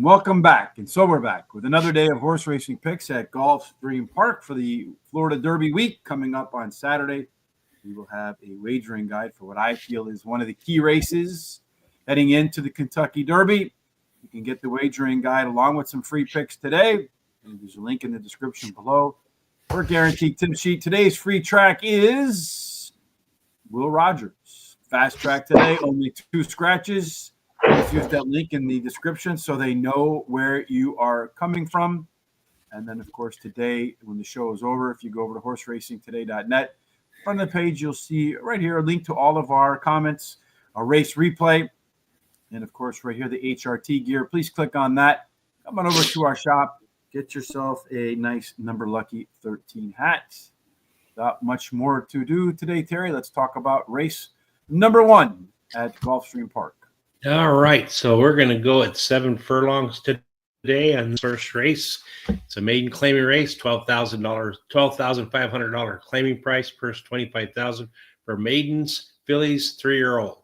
welcome back. And so we're back with another day of horse racing picks at Gulfstream Park for the Florida Derby week coming up on Saturday. We will have a wagering guide for what I feel is one of the key races heading into the Kentucky Derby. You can get the wagering guide along with some free picks today. And there's a link in the description below. For a guaranteed tip sheet, today's free track is Will Rogers. Fast track today, only 2 scratches. Let's use that link in the description so they know where you are coming from. And then, of course, today, when the show is over, if you go over to horseracingtoday.net, on the page, you'll see right here a link to all of our comments, a race replay, and, of course, right here, the HRT gear. Please click on that. Come on over to our shop. Get yourself a nice number lucky 13 hat. Not much more to do today, Terry. Let's talk about race number 1 at Gulfstream Park. All right, so we're going to go at 7 furlongs today on the first race. It's a maiden claiming race, $12,500 claiming price, purse $25,000 for maidens, fillies, 3-year-old.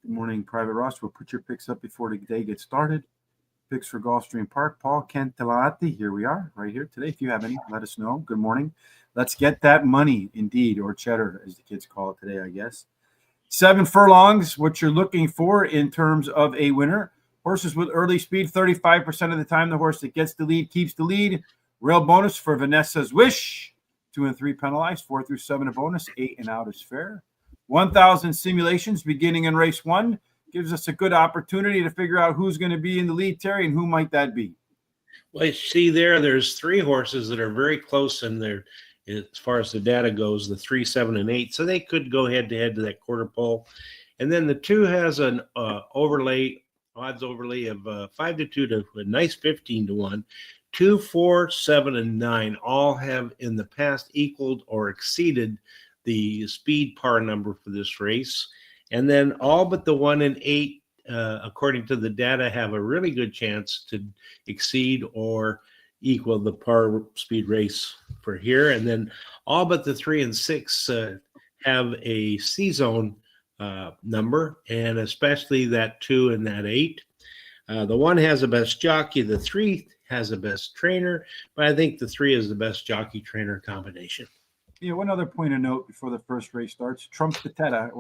Good morning, Private Ross. We'll put your picks up before the day gets started. Picks for Gulfstream Park, Paul Cantelati. Here we are, right here today. If you have any, let us know. Good morning. Let's get that money, indeed, or cheddar, as the kids call it today, I guess. 7 furlongs, what you're looking for in terms of a winner. Horses with early speed, 35% of the time, the horse that gets the lead keeps the lead. Rail bonus for Vanessa's Wish. 2 and 3 penalized, 4 through 7 a bonus, 8 and out is fair. 1,000 simulations beginning in race 1 gives us a good opportunity to figure out who's going to be in the lead, Terry, and who might that be. Well, you see there's 3 horses that are very close in there. As far as the data goes, the 3, 7, and 8. So they could go head-to-head to that quarter pole. And then the 2 has an odds overlay of 5-2 to a nice 15-1. 2, 4, 7, and 9 all have in the past equaled or exceeded the speed par number for this race. And then all but the 1 and 8, according to the data, have a really good chance to exceed or equal the par speed race for here. And then all but the 3 and 6 have a C-zone number, and especially that 2 and that 8. The 1 has the best jockey, the 3 has the best trainer, but I think the 3 is the best jockey trainer combination. Yeah, one other point of note before the first race starts, Trumpetetta,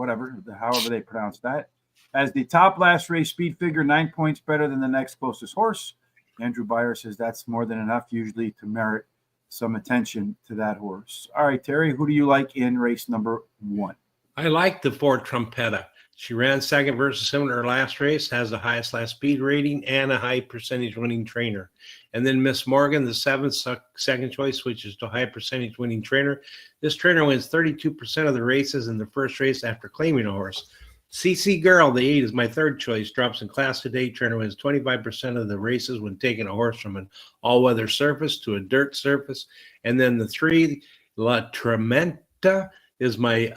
however they pronounce that, as the top last race speed figure, 9 points better than the next closest horse. Andrew Beyer says that's more than enough usually to merit some attention to that horse. All right, Terry, who do you like in race number 1? I like the 4 Trumpetta. She ran second versus him in her last race, has the highest last speed rating, and a high percentage winning trainer. And then Miss Morgan, the 7th second choice, switches to a high percentage winning trainer. This trainer wins 32% of the races in the first race after claiming a horse. CC Girl, the 8, is my 3rd choice, drops in class today. Trainer wins 25% of the races when taking a horse from an all-weather surface to a dirt surface. And then the 3, La Trementa, is my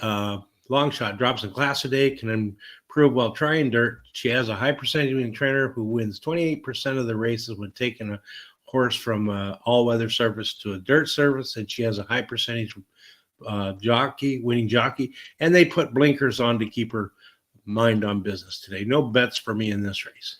long shot, drops in class today, can improve while trying dirt. She has a high percentage winning trainer who wins 28% of the races when taking a horse from an all-weather surface to a dirt surface, and she has a high percentage winning jockey, and they put blinkers on to keep her mind on business today. No bets for me in this race.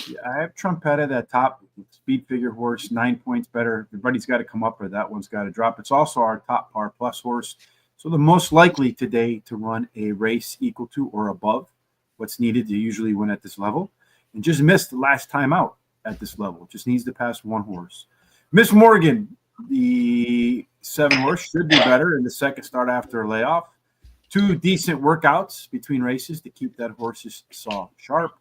Yeah, I have Trumpetta, that top speed figure horse, 9 points better. Everybody's got to come up, or that one's got to drop. It's also our top par plus horse. So the most likely today to run a race equal to or above what's needed to usually win at this level, and just missed the last time out at this level. Just needs to pass 1 horse. Miss Morgan, the 7 horse, should be better in the second start after a layoff. 2 decent workouts between races to keep that horse's saw sharp.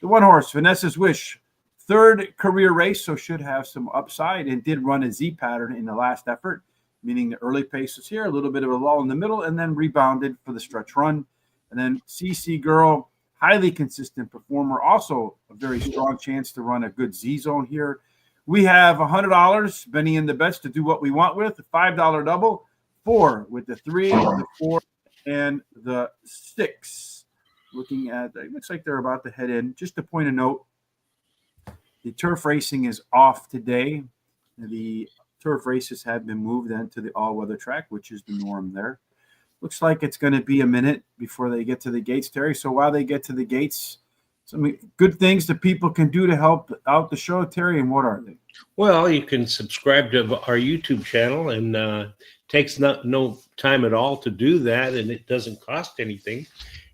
The 1 horse, Vanessa's Wish, 3rd career race, so should have some upside, and did run a Z pattern in the last effort, meaning the early pace was here, a little bit of a lull in the middle, and then rebounded for the stretch run. And then CC Girl, highly consistent performer, also a very strong chance to run a good Z zone here. We have $100, Benny and the bets to do what we want with, a $5 double, 4 with the 3, the 4, and the 6. Looking at, it looks like they're about to head in. Just a point of note, the turf racing is off today. The turf races have been moved into the all-weather track, which is the norm there. Looks like it's going to be a minute before they get to the gates, Terry. So while they get to the gates, some good things that people can do to help out the show, Terry, and what are they? Well, you can subscribe to our YouTube channel, and takes no time at all to do that, and it doesn't cost anything.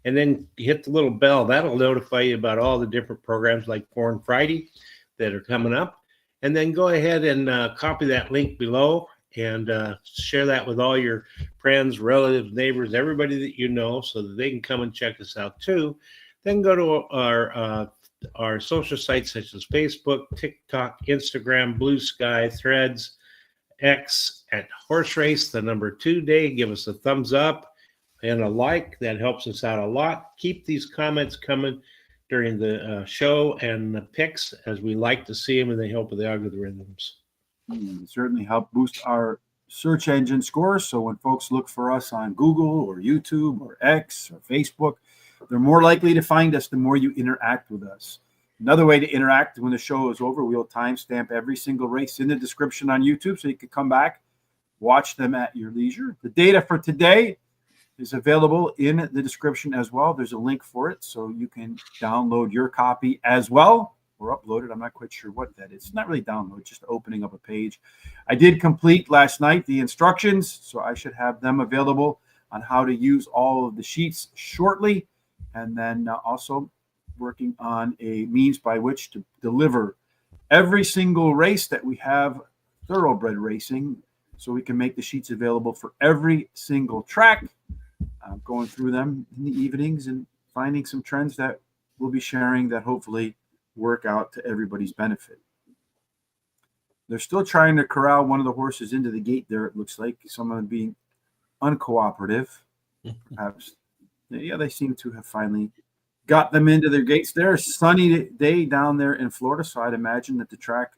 And then hit the little bell. That'll notify you about all the different programs like Porn Friday that are coming up. And then go ahead and copy that link below and share that with all your friends, relatives, neighbors, everybody that you know, so that they can come and check us out too. Then go to our social sites such as Facebook, TikTok, Instagram, Blue Sky, Threads, X at Horse Race, the number 2 day. Give us a thumbs up and a like. That helps us out a lot. Keep these comments coming during the show and the picks, as we like to see them, and they help with the algorithms. Certainly help boost our search engine scores. So when folks look for us on Google or YouTube or X or Facebook, they're more likely to find us the more you interact with us. Another way to interact when the show is over, we'll timestamp every single race in the description on YouTube so you can come back, watch them at your leisure. The data for today is available in the description as well. There's a link for it, so you can download your copy as well, or upload it. I'm not quite sure what that is. It's not really download, just opening up a page. I did complete last night the instructions, so I should have them available on how to use all of the sheets shortly, and then also working on a means by which to deliver every single race that we have thoroughbred racing, so we can make the sheets available for every single track. Going through them in the evenings and finding some trends that we'll be sharing that hopefully work out to everybody's benefit. They're still trying to corral one of the horses into the gate there. It looks like someone being uncooperative. Perhaps, yeah, they seem to have finally got them into their gates. There's a sunny day down there in Florida, so I'd imagine that the track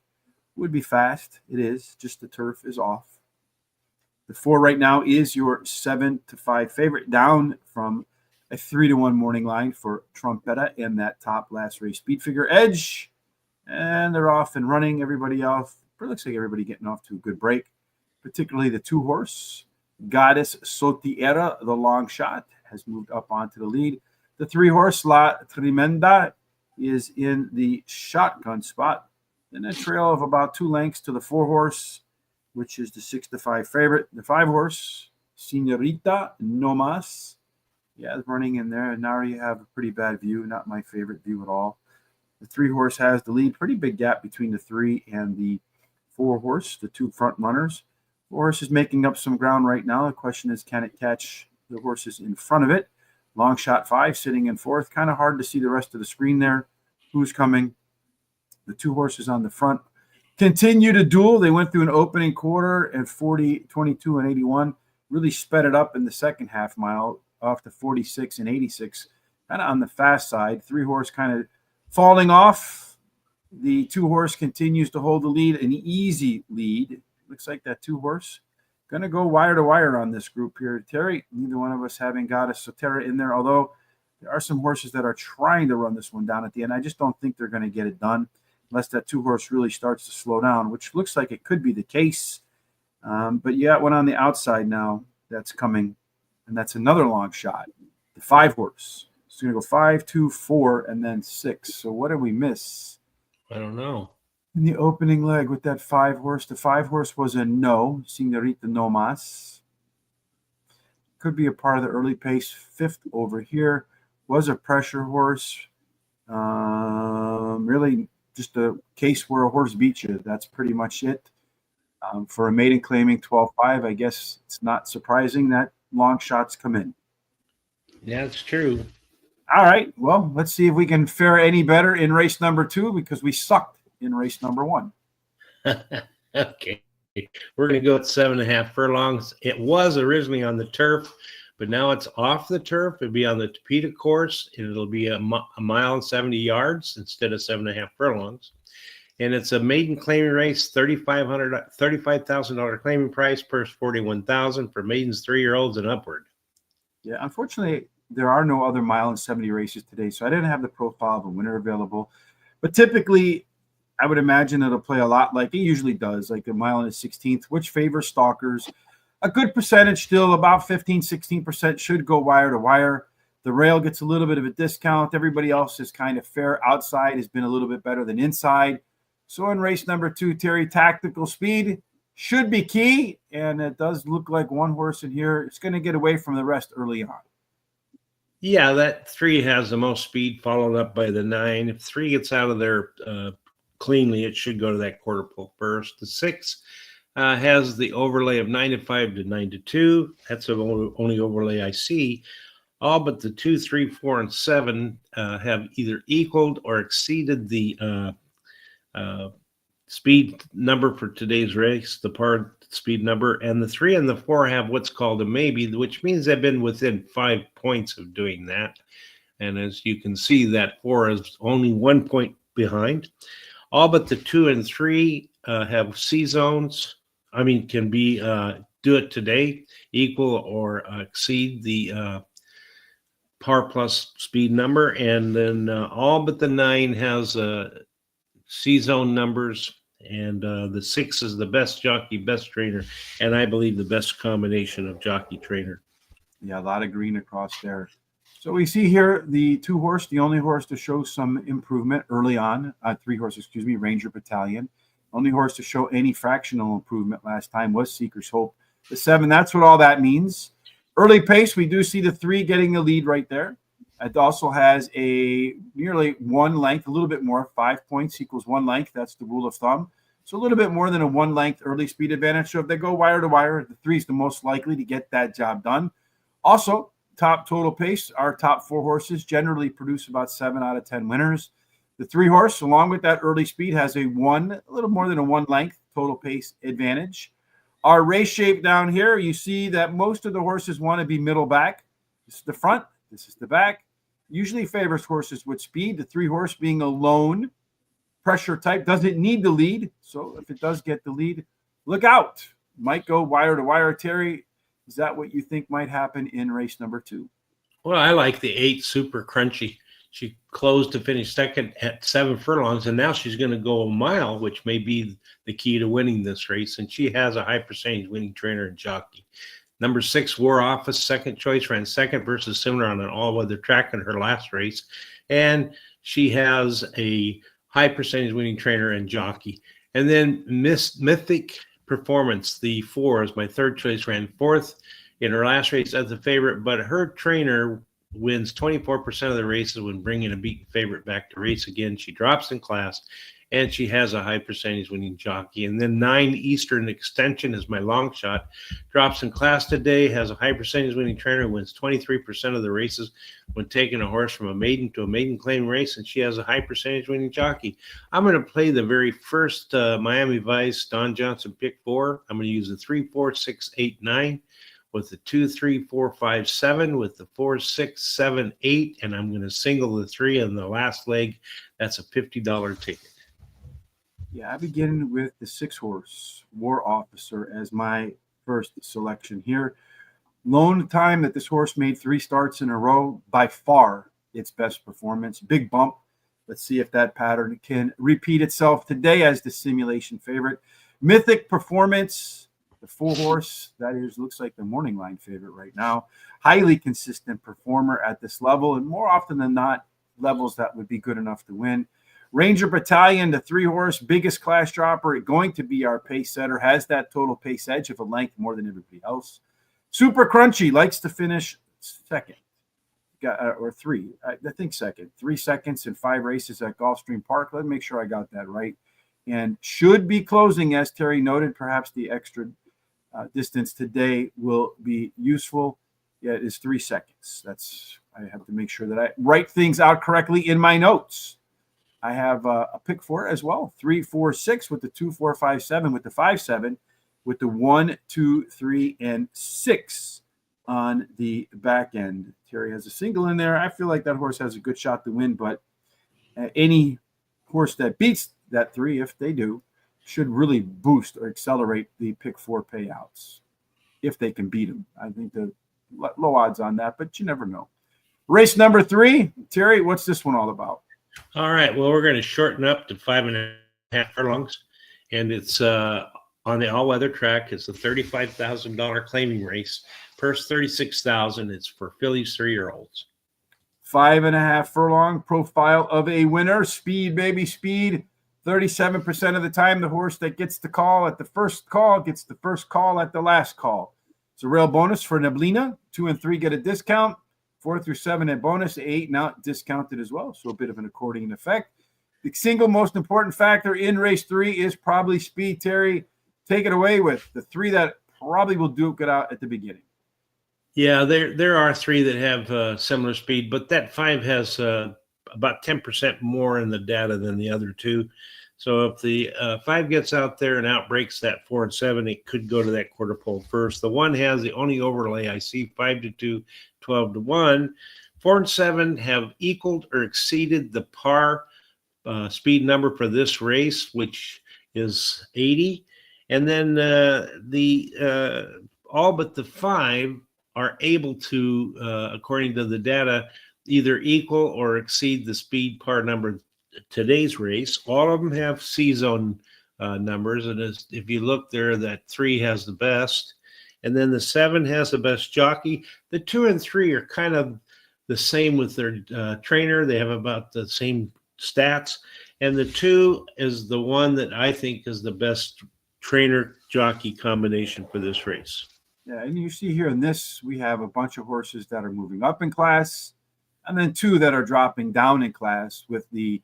would be fast. It is, just the turf is off. The 4 right now is your 7-5 favorite, down from a 3-1 morning line for Trumpetta and that top last race speed figure edge. And they're off and running. Everybody off. It looks like everybody getting off to a good break, particularly the 2-horse. Goddess Sotiera, the long shot, has moved up onto the lead. The 3-horse La Tremenda is in the shotgun spot. Then a trail of about 2 lengths to the 4-horse, which is the 6-5 favorite. The 5-horse, Senorita Nomas. Yeah, running in there. And now you have a pretty bad view. Not my favorite view at all. The 3-horse has the lead. Pretty big gap between the 3 and the 4-horse, the 2 front runners. 4-horse is making up some ground right now. The question is, can it catch the horses in front of it? Long shot 5 sitting in 4th. Kind of hard to see the rest of the screen there. Who's coming? The 2 horses on the front continue to duel. They went through an opening quarter at 40, 22, and 81. Really sped it up in the second half mile off to 46 and 86. Kind of on the fast side. 3-horse kind of falling off. The 2-horse continues to hold the lead, an easy lead. Looks like that 2-horse going to go wire to wire on this group here. Terry, neither one of us having got a Soterra in there, although there are some horses that are trying to run this one down at the end. I just don't think they're going to get it done unless that 2-horse really starts to slow down, which looks like it could be the case. But you got one on the outside now that's coming, and that's another long shot. The 5-horse. It's going to go 5, 2, 4, and then 6. So what did we miss? I don't know. In the opening leg with that 5-horse. The 5-horse was a no. Senorita Nomas. Could be a part of the early pace. 5th over here was a pressure horse. Really just a case where a horse beats you. That's pretty much it. For a maiden claiming 12-5, I guess it's not surprising that long shots come in. Yeah, it's true. All right. Well, let's see if we can fare any better in race number 2, because we sucked in race number 1. Okay. We're going to go at 7.5 furlongs. It was originally on the turf, but now it's off the turf. It'll be on the Topeka course, and it'll be a mile and 70 yards instead of 7.5 furlongs. And it's a maiden claiming race, $35,000 claiming price, purse $41,000 for maidens 3-year-olds and upward. Yeah, unfortunately, there are no other mile and 70 races today, so I didn't have the profile of a winner available. But typically, I would imagine it'll play a lot like it usually does, like a mile and a 16th, which favors stalkers. A good percentage still, about 15, 16% should go wire to wire. The rail gets a little bit of a discount. Everybody else is kind of fair. Outside has been a little bit better than inside. So in race number 2, Terry, tactical speed should be key. And it does look like one horse in here is going to get away from the rest early on. Yeah, that 3 has the most speed, followed up by the 9. If 3 gets out of there cleanly, it should go to that quarter pole first. The 6 has the overlay of 9-5 to 9-2. That's the only overlay I see. All but the 2, 3, 4, and 7 have either equaled or exceeded the speed number for today's race, the par speed number, and the 3 and the 4 have what's called a maybe, which means they've been within 5 points of doing that. And as you can see, that 4 is only 1 point behind. All but the 2 and 3 have C zones. I mean, can be do it today, equal or exceed the par plus speed number. And then all but the 9 has C zone numbers. And the 6 is the best jockey, best trainer, and I believe the best combination of jockey trainer. Yeah, a lot of green across there. So we see here the 2 horse, the only horse to show some improvement early on, 3 horse, excuse me, Ranger Battalion. Only horse to show any fractional improvement last time was Seeker's Hope. The 7, that's what all that means. Early pace, we do see the 3 getting the lead right there. It also has a nearly 1 length, a little bit more, 5 points equals 1 length. That's the rule of thumb. So a little bit more than a 1 length early speed advantage. So if they go wire to wire, the 3 is the most likely to get that job done. Also, top total pace, our top 4 horses generally produce about 7 out of 10 winners. The 3 horse, along with that early speed, has a little more than a 1 length total pace advantage. Our race shape down here, you see that most of the horses want to be middle back. This is the front, this is the back. Usually favors horses with speed. The 3 horse being a lone pressure type doesn't need the lead. So if it does get the lead, look out. Might go wire to wire. Terry, is that what you think might happen in race number 2? Well, I like the 8 Super Crunchy. She closed to finish second at 7 furlongs, and now she's going to go a mile, which may be the key to winning this race. And she has a high percentage winning trainer and jockey. Number 6, War Office, second choice, ran second versus similar on an all-weather track in her last race. And she has a high percentage winning trainer and jockey. And then Mythic Performance, the 4, is my third choice, ran 4th in her last race as a favorite, but her trainer wins 24% of the races when bringing a beaten favorite back to race again. She drops in class, and she has a high percentage winning jockey. And then 9 Eastern Extension is my long shot. Drops in class today, has a high percentage winning trainer, wins 23% of the races when taking a horse from a maiden to a maiden claim race, and she has a high percentage winning jockey. I'm going to play the very first Miami Vice Don Johnson pick 4. I'm going to use the 3, 4, 6, 8, 9 with the 2, 3, 4, 5, 7 with the 4, 6, 7, 8, and I'm going to single the 3 in the last leg. That's a $50 ticket. Yeah, I begin with the 6 horse War Officer as my first selection here. Lone time that this horse made 3 starts in a row, by far its best performance. Big bump. Let's see if that pattern can repeat itself today as the simulation favorite. Mythic Performance, the 4 horse, that is, looks like the morning line favorite right now. Highly consistent performer at this level, and more often than not, levels that would be good enough to win. Ranger Battalion, the 3 horse, biggest class dropper, going to be our pace setter, has that total pace edge of a length more than everybody else. Super Crunchy likes to finish second, or 3, I think second. 3 seconds in 5 races at Gulfstream Park. Let me make sure I got that right. And should be closing, as Terry noted, perhaps the extra distance today will be useful. Yeah, it is 3 seconds. I have to make sure that I write things out correctly in my notes. I have a pick 4 as well. 3, 4, 6 with the 2, 4, 5, 7 with the 5, 7 with the 1, 2, 3, and 6 on the back end. Terry has a single in there. I feel like that horse has a good shot to win, but any horse that beats that 3, if they do, should really boost or accelerate the pick 4 payouts if they can beat them. I think the low odds on that, but you never know. Race number 3, Terry, what's this one all about? All right. Well, we're going to shorten up to 5.5 furlongs, and it's on the all-weather track. It's a $35,000 claiming race. Purse $36,000. It's for fillies 3-year-olds. 5.5 furlong, Profile of a Winner. Speed, baby, speed. 37% of the time, the horse that gets the call at the first call gets the first call at the last call. It's a rail bonus for Neblina. 2 and 3 get a discount. 4 through 7 at bonus. 8 not discounted as well, so a bit of an accordion effect. The single most important factor in race 3 is probably speed. Terry, take it away with the 3 that probably will duke it out at the beginning. Yeah, there are 3 that have similar speed, but that 5 has about 10% more in the data than the other 2. So if the 5 gets out there and outbreaks that 4 and 7, it could go to that quarter pole first. The 1 has the only overlay I see, 5-2, 12-1. 4 and 7 have equaled or exceeded the par speed number for this race, which is 80. And then all but the 5 are able to, according to the data, either equal or exceed the speed par number today's race. All of them have C-zone numbers, and if you look there, that 3 has the best, and then the 7 has the best jockey. The 2 and 3 are kind of the same with their trainer. They have about the same stats, and the 2 is the one that I think is the best trainer jockey combination for this race. Yeah, and you see here in this, we have a bunch of horses that are moving up in class, and then 2 that are dropping down in class, with the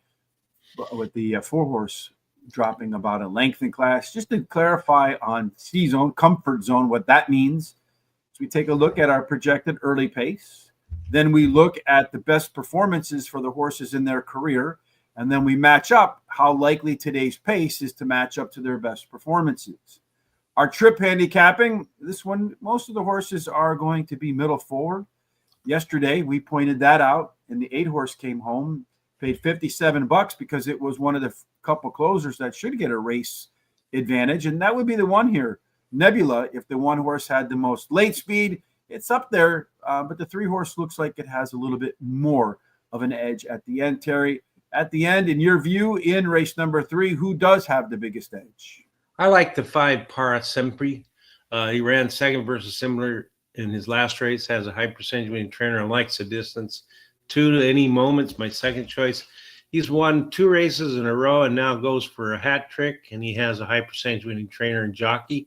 4-horse dropping about a length in class. Just to clarify on C-zone, comfort zone, what that means. So we take a look at our projected early pace. Then we look at the best performances for the horses in their career, and then we match up how likely today's pace is to match up to their best performances. Our trip handicapping, this one, most of the horses are going to be middle forward. Yesterday, we pointed that out, and the 8-horse came home, paid $57 because it was one of the couple closers that should get a race advantage, and that would be the one here. Nebula, if the 1-horse had the most late speed, it's up there, but the 3-horse looks like it has a little bit more of an edge at the end. Terry, at the end, in your view, in race number 3, who does have the biggest edge? I like the 5 Para Sempre. He ran second versus similar in his last race, has a high percentage winning trainer and likes the distance. 2 to Any Moment's my second choice. He's won 2 races in a row and now goes for a hat trick, and he has a high percentage winning trainer and jockey.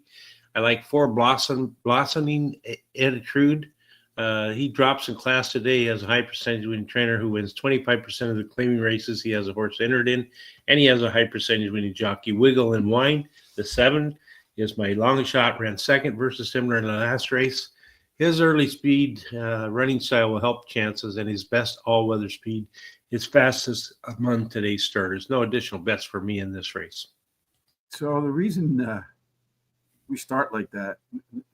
I like 4 Blossoming Attitude. He drops in class today. He has a high percentage winning trainer who wins 25% of the claiming races he has a horse entered in, and he has a high percentage winning jockey. Wiggle and Wine, the 7, is my long shot, ran second versus similar in the last race. His early speed running style will help chances, and his best all-weather speed is fastest among today's starters. No additional bets for me in this race. So the reason we start like that,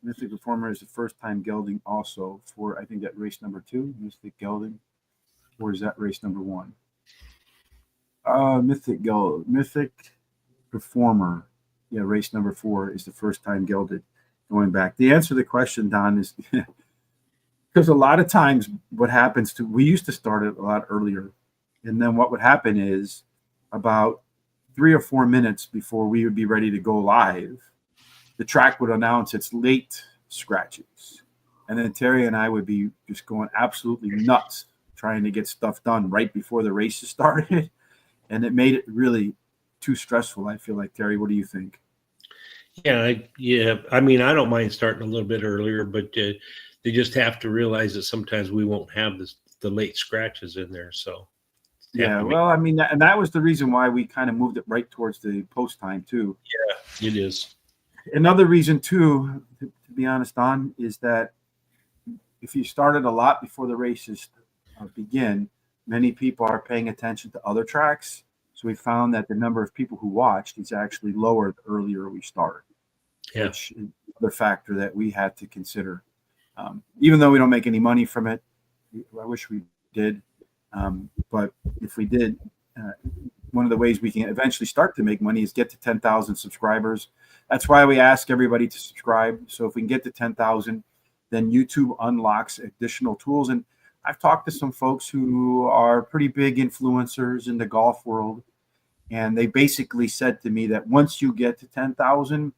Mystic Reformer is the first time gelding also for, I think, that race number 2, Mystic Gelding, or is that race number 1? Mythic Reformer, yeah, race number 4 is the first time gelded going back. The answer to the question, Don, is because a lot of times what happens we used to start it a lot earlier, and then what would happen is about 3 or 4 minutes before we would be ready to go live, the track would announce its late scratches. And then Terry and I would be just going absolutely nuts trying to get stuff done right before the races started. And it made it really too stressful, I feel like. Terry, what do you think? Yeah. I mean, I don't mind starting a little bit earlier, but they just have to realize that sometimes we won't have the late scratches in there. So yeah, well, I mean, and that was the reason why we kind of moved it right towards the post time too. Yeah, it is. Another reason too, to be honest, Don, is that if you started a lot before the races begin, many people are paying attention to other tracks. So we found that the number of people who watched is actually lower the earlier we start, which is another factor that we had to consider. Even though we don't make any money from it, I wish we did. But if we did, one of the ways we can eventually start to make money is get to 10,000 subscribers. That's why we ask everybody to subscribe. So if we can get to 10,000, then YouTube unlocks additional tools. And I've talked to some folks who are pretty big influencers in the golf world, and they basically said to me that once you get to 10,000,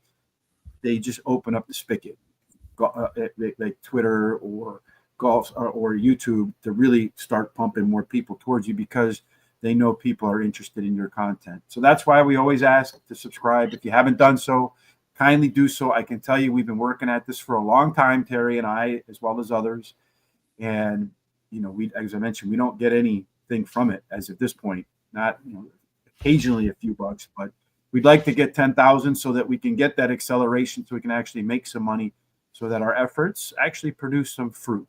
they just open up the spigot, like Twitter or golf or YouTube to really start pumping more people towards you, because they know people are interested in your content. So that's why we always ask to subscribe. If you haven't done so, kindly do so. I can tell you we've been working at this for a long time, Terry and I, as well as others. And, we, as I mentioned, we don't get anything from it as at this point, not, occasionally a few bucks, but we'd like to get 10,000 so that we can get that acceleration, so we can actually make some money, so that our efforts actually produce some fruit.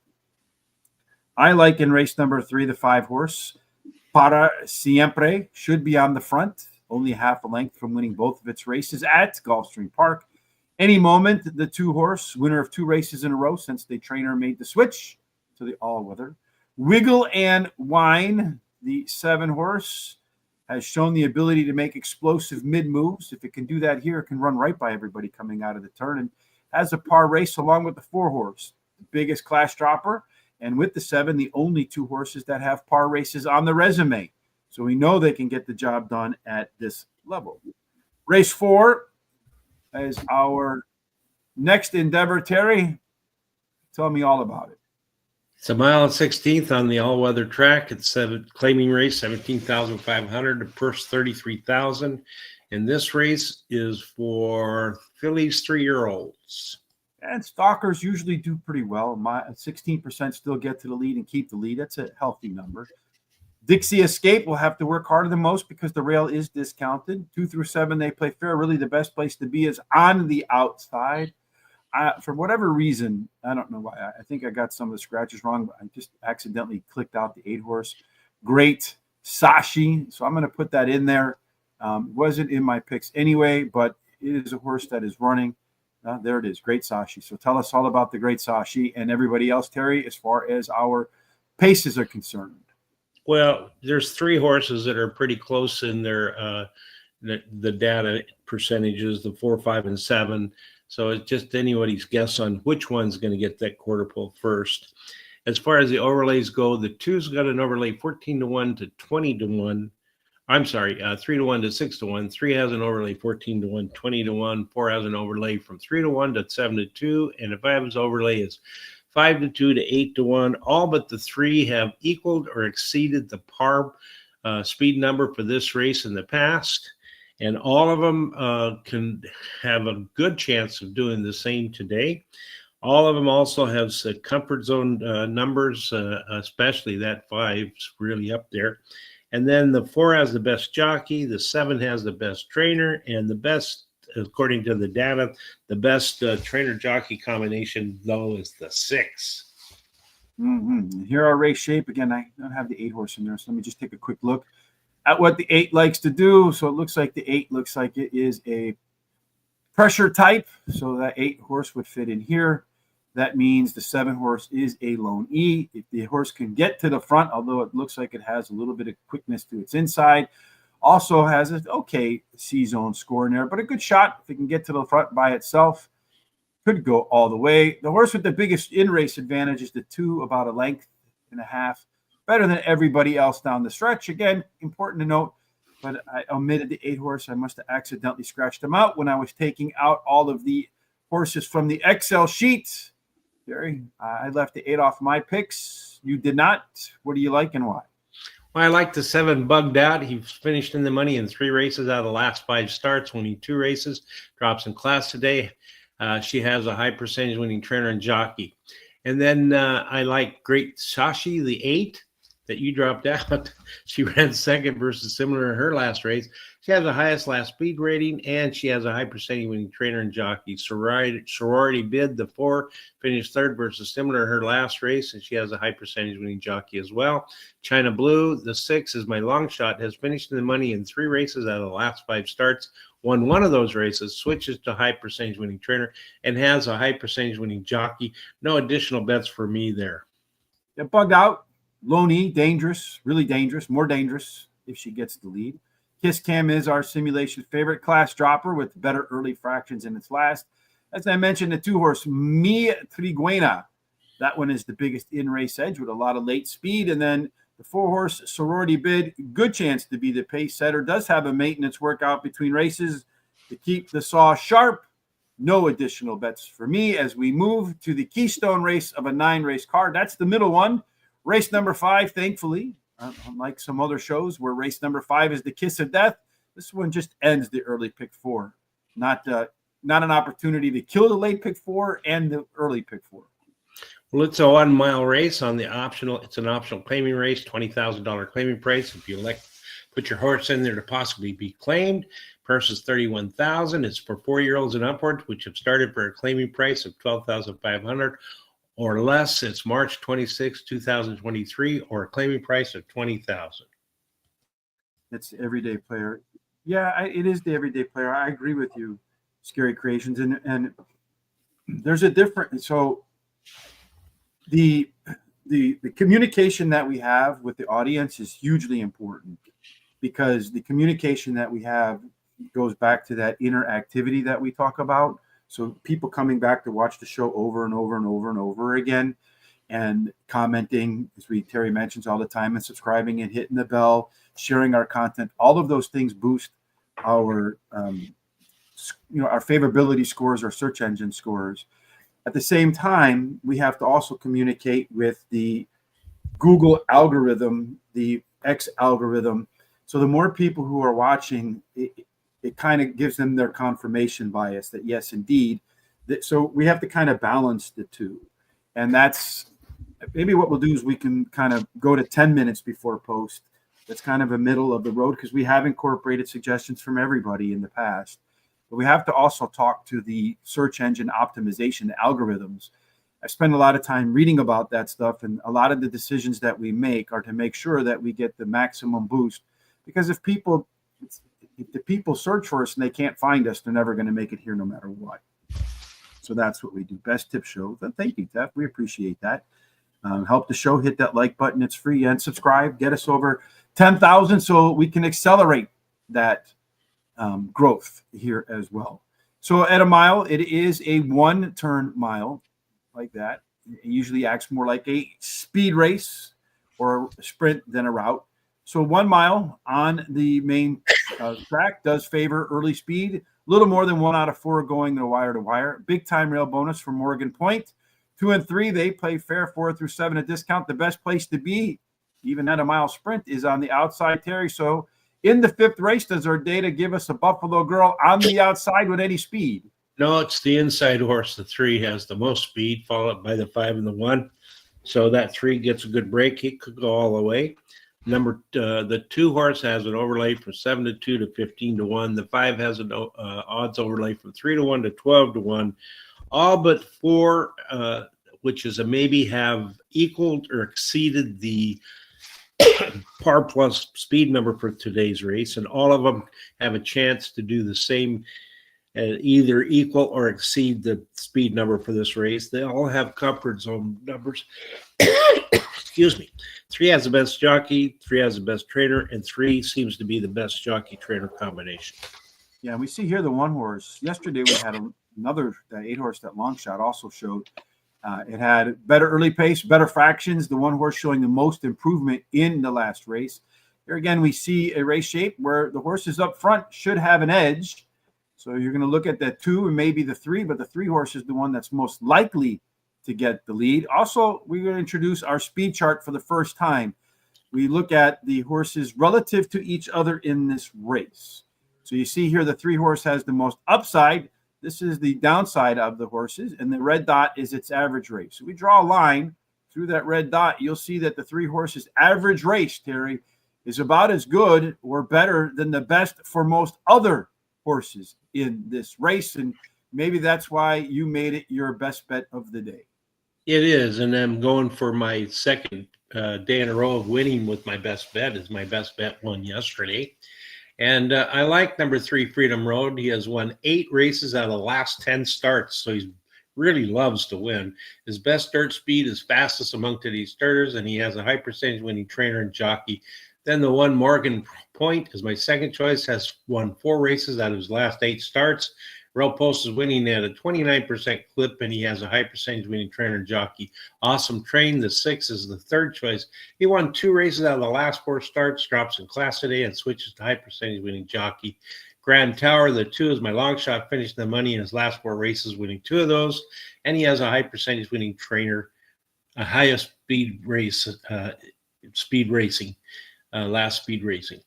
I like in race number 3, the 5 horse, Para Siempre, should be on the front, only half a length from winning both of its races at Gulfstream Park. Any moment, the 2 horse, winner of 2 races in a row since the trainer made the switch to the all-weather. Wiggle and Wine, the 7 horse, has shown the ability to make explosive mid-moves. If it can do that here, it can run right by everybody coming out of the turn, and has a par race along with the 4 horse, the biggest class dropper, and with the 7, the only 2 horses that have par races on the resume. So we know they can get the job done at this level. Race 4 is our next endeavor. Terry, tell me all about it. It's a mile and 16th on the all-weather track. It's a claiming race, 17,500. The purse, 33,000. And this race is for fillies 3-year-olds. And stalkers usually do pretty well. 16% still get to the lead and keep the lead. That's a healthy number. Dixie Escape will have to work harder than most because the rail is discounted. 2 through 7, they play fair. Really, the best place to be is on the outside. For whatever reason, I don't know why. I think I got some of the scratches wrong, but I just accidentally clicked out the 8 horse. Great Sashi. So I'm going to put that in there. Wasn't in my picks anyway, but it is a horse that is running. There it is. Great Sashi. So tell us all about the Great Sashi and everybody else, Terry, as far as our paces are concerned. Well, there's 3 horses that are pretty close in their the data percentages, the 4, 5, and 7. So it's just anybody's guess on which one's going to get that quarter pull first. As far as the overlays go, the 2's got an overlay 14-1 to 20-1. I'm sorry, 3-1 to 6-1. 3 has an overlay 14-1, 20-1. 4 has an overlay from 3-1 to 7-2, and the 5's overlay is 5-2 to 8-1. All but the 3 have equaled or exceeded the par speed number for this race in the past. And all of them can have a good chance of doing the same today. All of them also have comfort zone numbers, especially that 5's really up there. And then the 4 has the best jockey, the 7 has the best trainer, and the best, according to the data, the best trainer-jockey combination, though, is the 6. Here our race shape. Again, I don't have the 8 horse in there, so let me just take a quick look at what the 8 likes to do. So it looks like the 8 looks like it is a pressure type. So that 8 horse would fit in here. That means the 7 horse is a lone E. If the horse can get to the front, although it looks like it has a little bit of quickness to its inside, also has an okay C-zone score in there, but a good shot if it can get to the front by itself. Could go all the way. The horse with the biggest in-race advantage is the 2, about a length and a half. Better than everybody else down the stretch. Again, important to note, but I omitted the 8 horse. I must have accidentally scratched them out when I was taking out all of the horses from the Excel sheet. Gary, I left the 8 off my picks. You did not. What do you like and why? Well, I like the 7 bugged out. He finished in the money in 3 races out of the last 5 starts, winning 2 races. Drops in class today. She has a high percentage winning trainer and jockey. And then I like Great Sashi, the 8 that you dropped out. She ran second versus similar in her last race. She has the highest last speed rating, and she has a high percentage winning trainer and jockey. Sorority Bid, the 4, finished third versus similar in her last race, and she has a high percentage winning jockey as well. China Blue, the 6, is my long shot, has finished in the money in 3 races out of the last 5 starts. Won 1 of those races, switches to high percentage winning trainer, and has a high percentage winning jockey. No additional bets for me there. Yeah, bugged out. Loney, dangerous, really dangerous, more dangerous if she gets the lead. Kiss Cam is our simulation favorite class dropper with better early fractions in its last. As I mentioned, the 2 horse Mi Triguena. That one is the biggest in-race edge with a lot of late speed. And then the 4 horse Sorority Bid, good chance to be the pace setter. Does have a maintenance workout between races to keep the saw sharp. No additional bets for me as we move to the Keystone race of a 9-race card. That's the middle one. Race number 5, thankfully, unlike some other shows where race number 5 is the kiss of death, this one just ends the early pick 4. Not an opportunity to kill the late pick 4 and the early pick 4. Well, it's a 1 mile race on the optional. It's an optional claiming race, $20,000 claiming price. If you elect, put your horse in there to possibly be claimed. Purse is $31,000. It's for 4-year-olds and upwards, which have started for a claiming price of $12,500 or less. It's March 26, 2023, or a claiming price of $20,000. It's the everyday player. Yeah, it is the everyday player. I agree with you, Scary Creations, and there's a difference. So the communication that we have with the audience is hugely important, because the communication that we have goes back to that interactivity that we talk about. So people coming back to watch the show over and over and over and over again, and commenting, as Terry mentions all the time, and subscribing and hitting the bell, sharing our content. All of those things boost our our favorability scores, our search engine scores. At the same time, we have to also communicate with the Google algorithm, the X algorithm. So the more people who are watching, it kind of gives them their confirmation bias that yes, indeed. So we have to kind of balance the two. And that's maybe what we'll do is we can kind of go to 10 minutes before post. That's kind of a middle of the road, because we have incorporated suggestions from everybody in the past. But we have to also talk to the search engine optimization, the algorithms. I spend a lot of time reading about that stuff, and a lot of the decisions that we make are to make sure that we get the maximum boost. Because if the people search for us and they can't find us, they're never going to make it here no matter what. So that's what we do. Best Tip Show. Thank you, Tef. We appreciate that. Help the show. Hit that like button. It's free. And subscribe. Get us over 10,000 so we can accelerate that growth here as well. So at a mile, it is a 1-turn mile like that. It usually acts more like a speed race or a sprint than a route. So 1 mile on the main track does favor early speed. A little more than 1 out of 4 going the wire to wire. Big time rail bonus for Morgan Point. 2 and 3, they play fair. 4 through 7 a discount. The best place to be, even at a mile sprint, is on the outside, Terry. So in the 5th race, does our data give us a Buffalo Girl on the outside with any speed? No, it's the inside horse. The 3 has the most speed, followed by the 5 and the 1. So that 3 gets a good break. He could go all the way. The 2 horse has an overlay from 7-2 to 15-1. The 5 has an odds overlay from 3-1 to 12-1. All but 4, which is a maybe, have equaled or exceeded the par plus speed number for today's race, and all of them have a chance to do the same, either equal or exceed the speed number for this race. They all have comfort zone numbers. Excuse me. 3 has the best jockey, 3 has the best trainer, and 3 seems to be the best jockey trainer combination. Yeah, we see here the 1 horse. Yesterday we had another, the 8 horse that Longshot also showed. It had better early pace, better fractions. The 1 horse showing the most improvement in the last race. Here again, we see a race shape where the horses up front should have an edge. So you're going to look at the 2 and maybe the 3, but the 3 horse is the one that's most likely to get the lead. Also, we're going to introduce our speed chart for the first time. We look at the horses relative to each other in this race. So you see here the 3 horse has the most upside. This is the downside of the horses, and the red dot is its average race. So we draw a line through that red dot. You'll see that the 3 horses average race, Terry, is about as good or better than the best for most other horses in this race. And maybe that's why you made it your best bet of the day. It is, and I'm going for my second day in a row of winning with my best bet. Is my best bet won yesterday. And I like number 3, Freedom Road. He has won 8 races out of the last 10 starts, so he really loves to win. His best start speed is fastest among today's starters, and he has a high percentage winning trainer and jockey. Then the 1, Morgan Point, is my second choice, has won 4 races out of his last 8 starts. Rail Post is winning at a 29% clip, and he has a high percentage winning trainer and jockey. Awesome Train, the 6, is the third choice. He won 2 races out of the last 4 starts, drops in class today, and switches to high percentage winning jockey. Grand Tower, the 2 is my long shot, finishing the money in his last 4 races, winning 2 of those. And he has a high percentage winning trainer, a highest speed race, speed racing, last speed racing.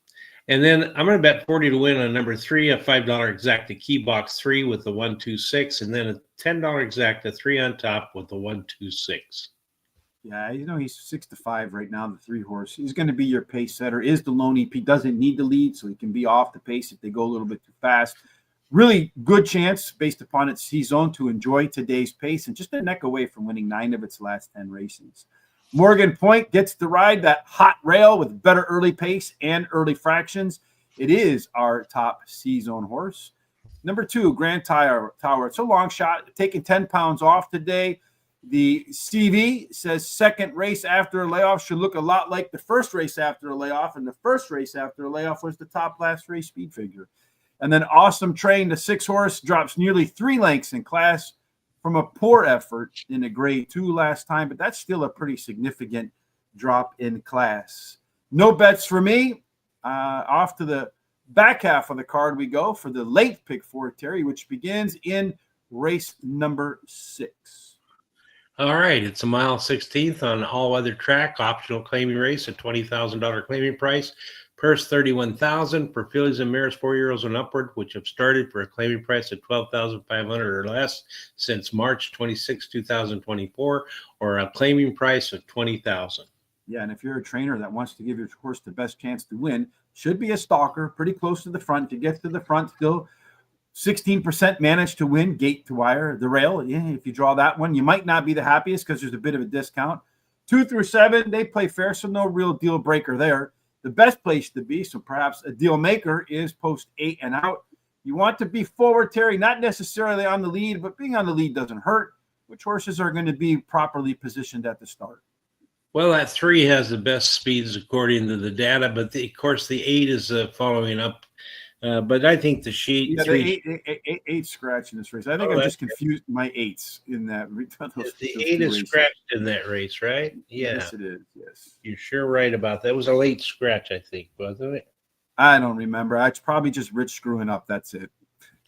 And then I'm going to bet 40 to win on number 3, a $5 exacta key box 3 with the 126, and then a $10 exacta 3 on top with the 126. Yeah, he's 6-5 right now, the 3 horse. He's going to be your pace setter. Is the lone EP, doesn't need the lead, so he can be off the pace if they go a little bit too fast. Really good chance, based upon its C-zone, to enjoy today's pace and just a neck away from winning 9 of its last 10 races. Morgan Point gets to ride that hot rail with better early pace and early fractions. It is our top C-zone horse. Number 2, Grand Tower. It's a long shot, taking 10 pounds off today. The CV says second race after a layoff should look a lot like the first race after a layoff, and the first race after a layoff was the top last race speed figure. And then Awesome Train, the 6 horse, drops nearly 3 lengths in class from a poor effort in a grade 2 last time, but that's still a pretty significant drop in class. No bets for me. Off to the back half of the card we go for the late pick 4, Terry, which begins in race number 6. All right, it's a mile 16th on all-weather track, optional claiming race, a $20,000 claiming price, purse $31,000 for fillies and mares 4-year-olds and upward, which have started for a claiming price of $12,500 or less since March 26, 2024, or a claiming price of $20,000. Yeah, and if you're a trainer that wants to give your horse the best chance to win, should be a stalker, pretty close to the front. To get to the front, still 16% managed to win gate to wire. The rail, yeah, if you draw that one, you might not be the happiest because there's a bit of a discount. 2 through 7, they play fair, so no real deal breaker there. The best place to be, so perhaps a deal maker, is post 8 and out. You want to be forward, Terry, not necessarily on the lead, but being on the lead doesn't hurt. Which horses are going to be properly positioned at the start? Well, that 3 has the best speeds according to the data, but of course the 8 is following up. But I think the sheet. Yeah, the eight scratch in this race. I think I'm just confused my 8s in that. The 8 is scratched in that race, right? Yeah. Yes, it is. Yes. You're sure right about that. It was a late scratch, I think, wasn't it? I don't remember. It's probably just Rich screwing up. That's it.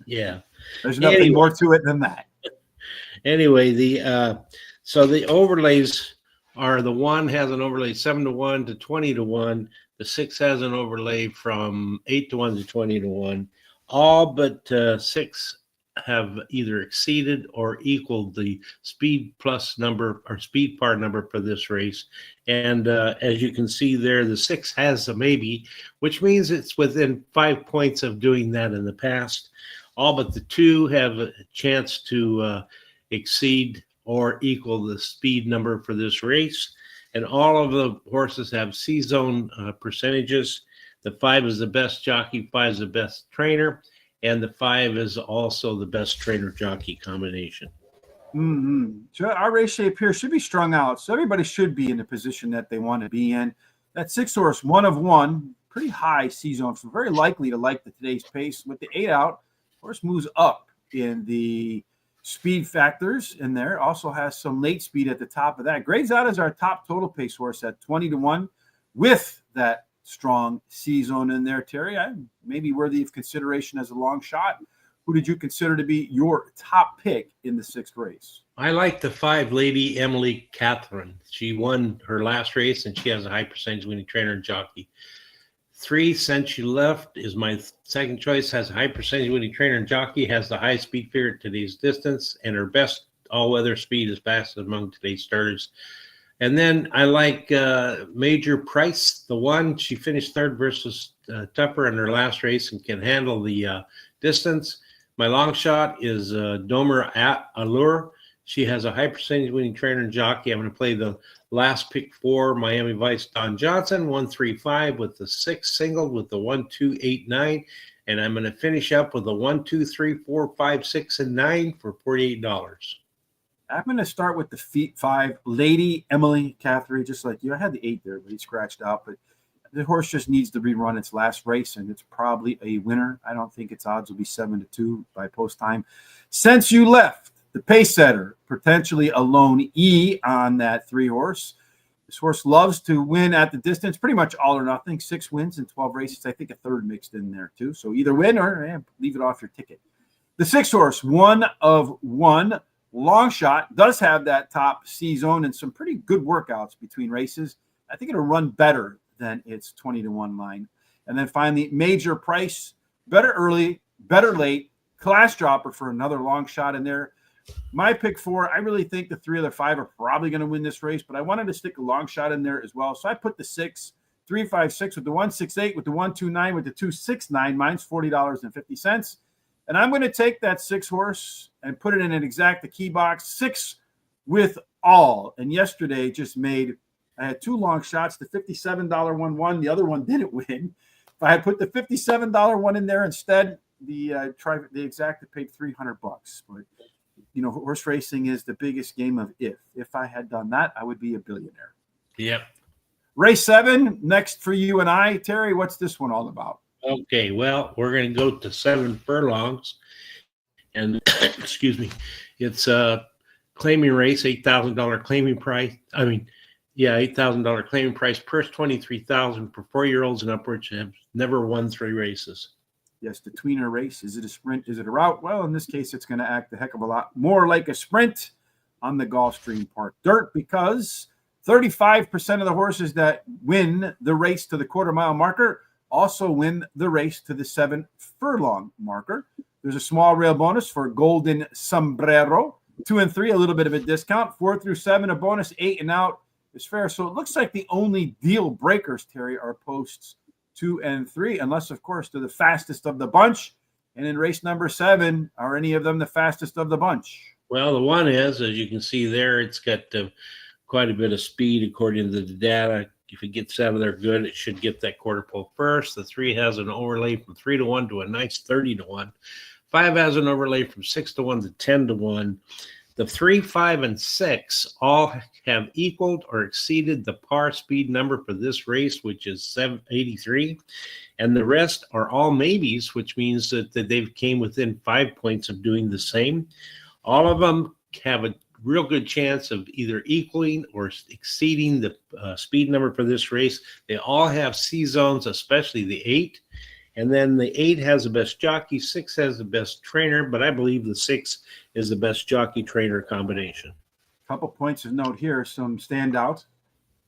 Yeah. There's nothing more to it than that. Anyway, so the overlays are, the 1 has an overlay 7 to 1 to 20 to 1. The 6 has an overlay from 8 to 1 to 20 to 1. All but 6 have either exceeded or equaled the speed plus number or speed par number for this race. And as you can see there, the 6 has a maybe, which means it's within 5 points of doing that in the past. All but the 2 have a chance to exceed or equal the speed number for this race. And all of the horses have C-zone percentages. The 5 is the best jockey, 5 is the best trainer, and the 5 is also the best trainer-jockey combination. So our race shape here should be strung out, so everybody should be in the position that they want to be in. That 6 horse, 1 of 1, pretty high C-zone, so very likely to like today's pace. With the 8 out, horse moves up in the speed factors in there. Also has some late speed at the top of that. Grades out as our top total pace horse at 20 to 1 with that strong C-zone in there, Terry. Maybe worthy of consideration as a long shot. Who did you consider to be your top pick in the 6th race? I like the 5, Lady Emily Catherine. She won her last race, and she has a high percentage winning trainer and jockey. 3, Since You Left, is my second choice, has a high percentage winning trainer and jockey, has the highest speed figure at today's distance, and her best all-weather speed is fastest among today's starters. And then I like Major Price, the 1. She finished 3rd versus Tupper in her last race and can handle the distance. My long shot is Domer Allure. She has a high percentage winning trainer and jockey. I'm going to play the last pick 4, Miami Vice Don Johnson, 135 with the 6 single with the 1, 2, 8, 9. And I'm going to finish up with the 1, 2, 3, 4, 5, 6, and 9 for $48. I'm going to start with the 5, Lady Emily Catherine, just like you. I had the 8 there, but he scratched out. But the horse just needs to rerun its last race, and it's probably a winner. I don't think its odds will be 7 to 2 by post time. Since You Left, the pace setter, potentially a lone E on that 3 horse. This horse loves to win at the distance, pretty much all or nothing. 6 wins in 12 races. I think a third mixed in there too. So either win or leave it off your ticket. The 6 horse, 1 of 1, Longshot, does have that top C zone and some pretty good workouts between races. I think it'll run better than its 20-1 line. And then finally, Major Price, better early, better late, class dropper for another long shot in there. My pick 4, I really think the 3 of the 5 are probably going to win this race, but I wanted to stick a long shot in there as well. So I put the 6, 3, 5, 6 with the 168, with the 129, with the 269. Mine's $40.50. And I'm going to take that 6 horse and put it in an exacta key box, 6 with all. And yesterday just made, I had 2 long shots. The $57 one won. The other one didn't win. If I had put the $57 one in there instead, the exacta paid $300. But you know, horse racing is the biggest game of if. If I had done that, I would be a billionaire. Yep. Race 7, next for you and I. Terry, what's this one all about? Okay, well, we're going to go to 7 furlongs. And, excuse me, it's a claiming race, $8,000 claiming price. $8,000 claiming price, purse $23,000 for 4-year-olds and upwards who have never won 3 races. Yes, the tweener race. Is it a sprint? Is it a route? Well, in this case, it's going to act a heck of a lot more like a sprint on the Gulfstream Park dirt, because 35% of the horses that win the race to the quarter-mile marker also win the race to the 7 furlong marker. There's a small rail bonus for Golden Sombrero. 2 and 3, a little bit of a discount. 4 through 7, a bonus. 8 and out is fair. So it looks like the only deal breakers, Terry, are posts 2 and 3, unless, of course, they're the fastest of the bunch. And in race number 7, are any of them the fastest of the bunch? Well, the one is, as you can see there, it's got quite a bit of speed according to the data. If it gets out of there good, it should get that quarter pole first. The 3 has an overlay from 3-1 to a nice 30-1. 5 has an overlay from 6-1 to 10-1. The 3, 5, and 6 all have equaled or exceeded the par speed number for this race, which is 783. And the rest are all maybes, which means that they've came within 5 points of doing the same. All of them have a real good chance of either equaling or exceeding the speed number for this race. They all have C zones, especially the 8. And then the 8 has the best jockey, 6 has the best trainer, but I believe the 6 is the best jockey-trainer combination. Couple points of note here, some standout.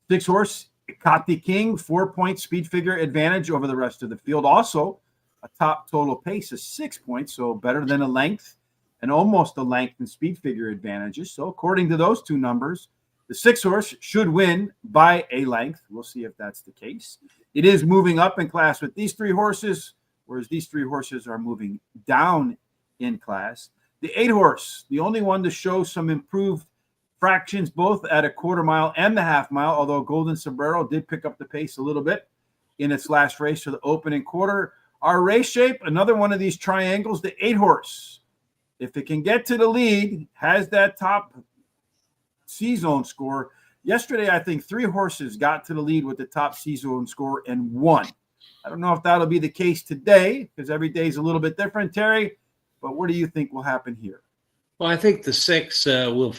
6 horse, Kati King, 4-point speed figure advantage over the rest of the field. Also, a top total pace of 6 points, so better than a length, and almost a length and speed figure advantages. So according to those 2 numbers, the 6 horse should win by a length. We'll see if that's the case. It is moving up in class with these 3 horses, whereas these 3 horses are moving down in class. The 8 horse, the only one to show some improved fractions, both at a quarter mile and the half mile, although Golden Sombrero did pick up the pace a little bit in its last race for the opening quarter. Our race shape, another one of these triangles, the 8 horse. If it can get to the lead, has that top C-zone score. Yesterday, I think 3 horses got to the lead with the top C-zone score and won. I don't know if that'll be the case today, because every day is a little bit different, Terry, but what do you think will happen here? Well, I think the 6 will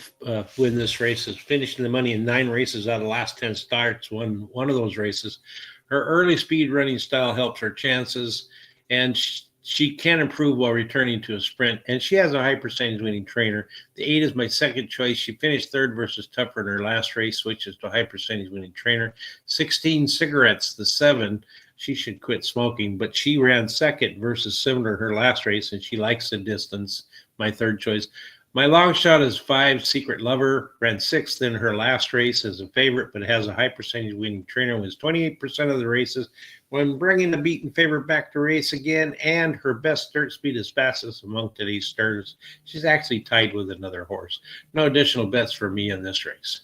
win this race. Is finishing the money in 9 races out of the last 10 starts, won one of those races. Her early speed running style helps her chances, and she can improve while returning to a sprint, and she has a high percentage winning trainer. The 8 is my second choice. She finished 3rd versus Tougher in her last race, switches to a high percentage winning trainer. 16 Cigarettes, the 7. She should quit smoking, but she ran 2nd versus similar her last race, and she likes the distance, my 3rd choice. My long shot is 5 Secret Lover, ran 6th in her last race as a favorite, but has a high percentage winning trainer, wins 28% of the races. When bringing the beaten favorite back to race again, and her best start speed is fastest among today's starters. She's actually tied with another horse. No additional bets for me in this race.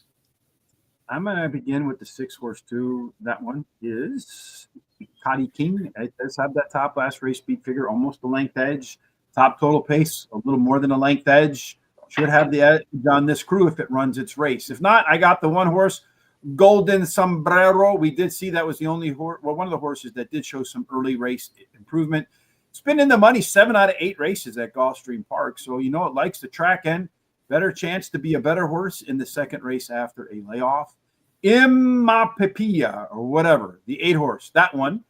I'm going to begin with the 6 horse too. That one is Kati King. It does have that top last race speed figure, almost a length edge. Top total pace, a little more than a length edge. Should have the edge on this crew if it runs its race. If not, I got the 1 horse, Golden Sombrero. We did see that was the only horse, well, one of the horses that did show some early race improvement. It's been in the money 7 out of 8 races at Gulfstream Park. So, you know, it likes the track end. Better chance to be a better horse in the second race after a layoff. Imapipia or whatever, the 8 horse, that one.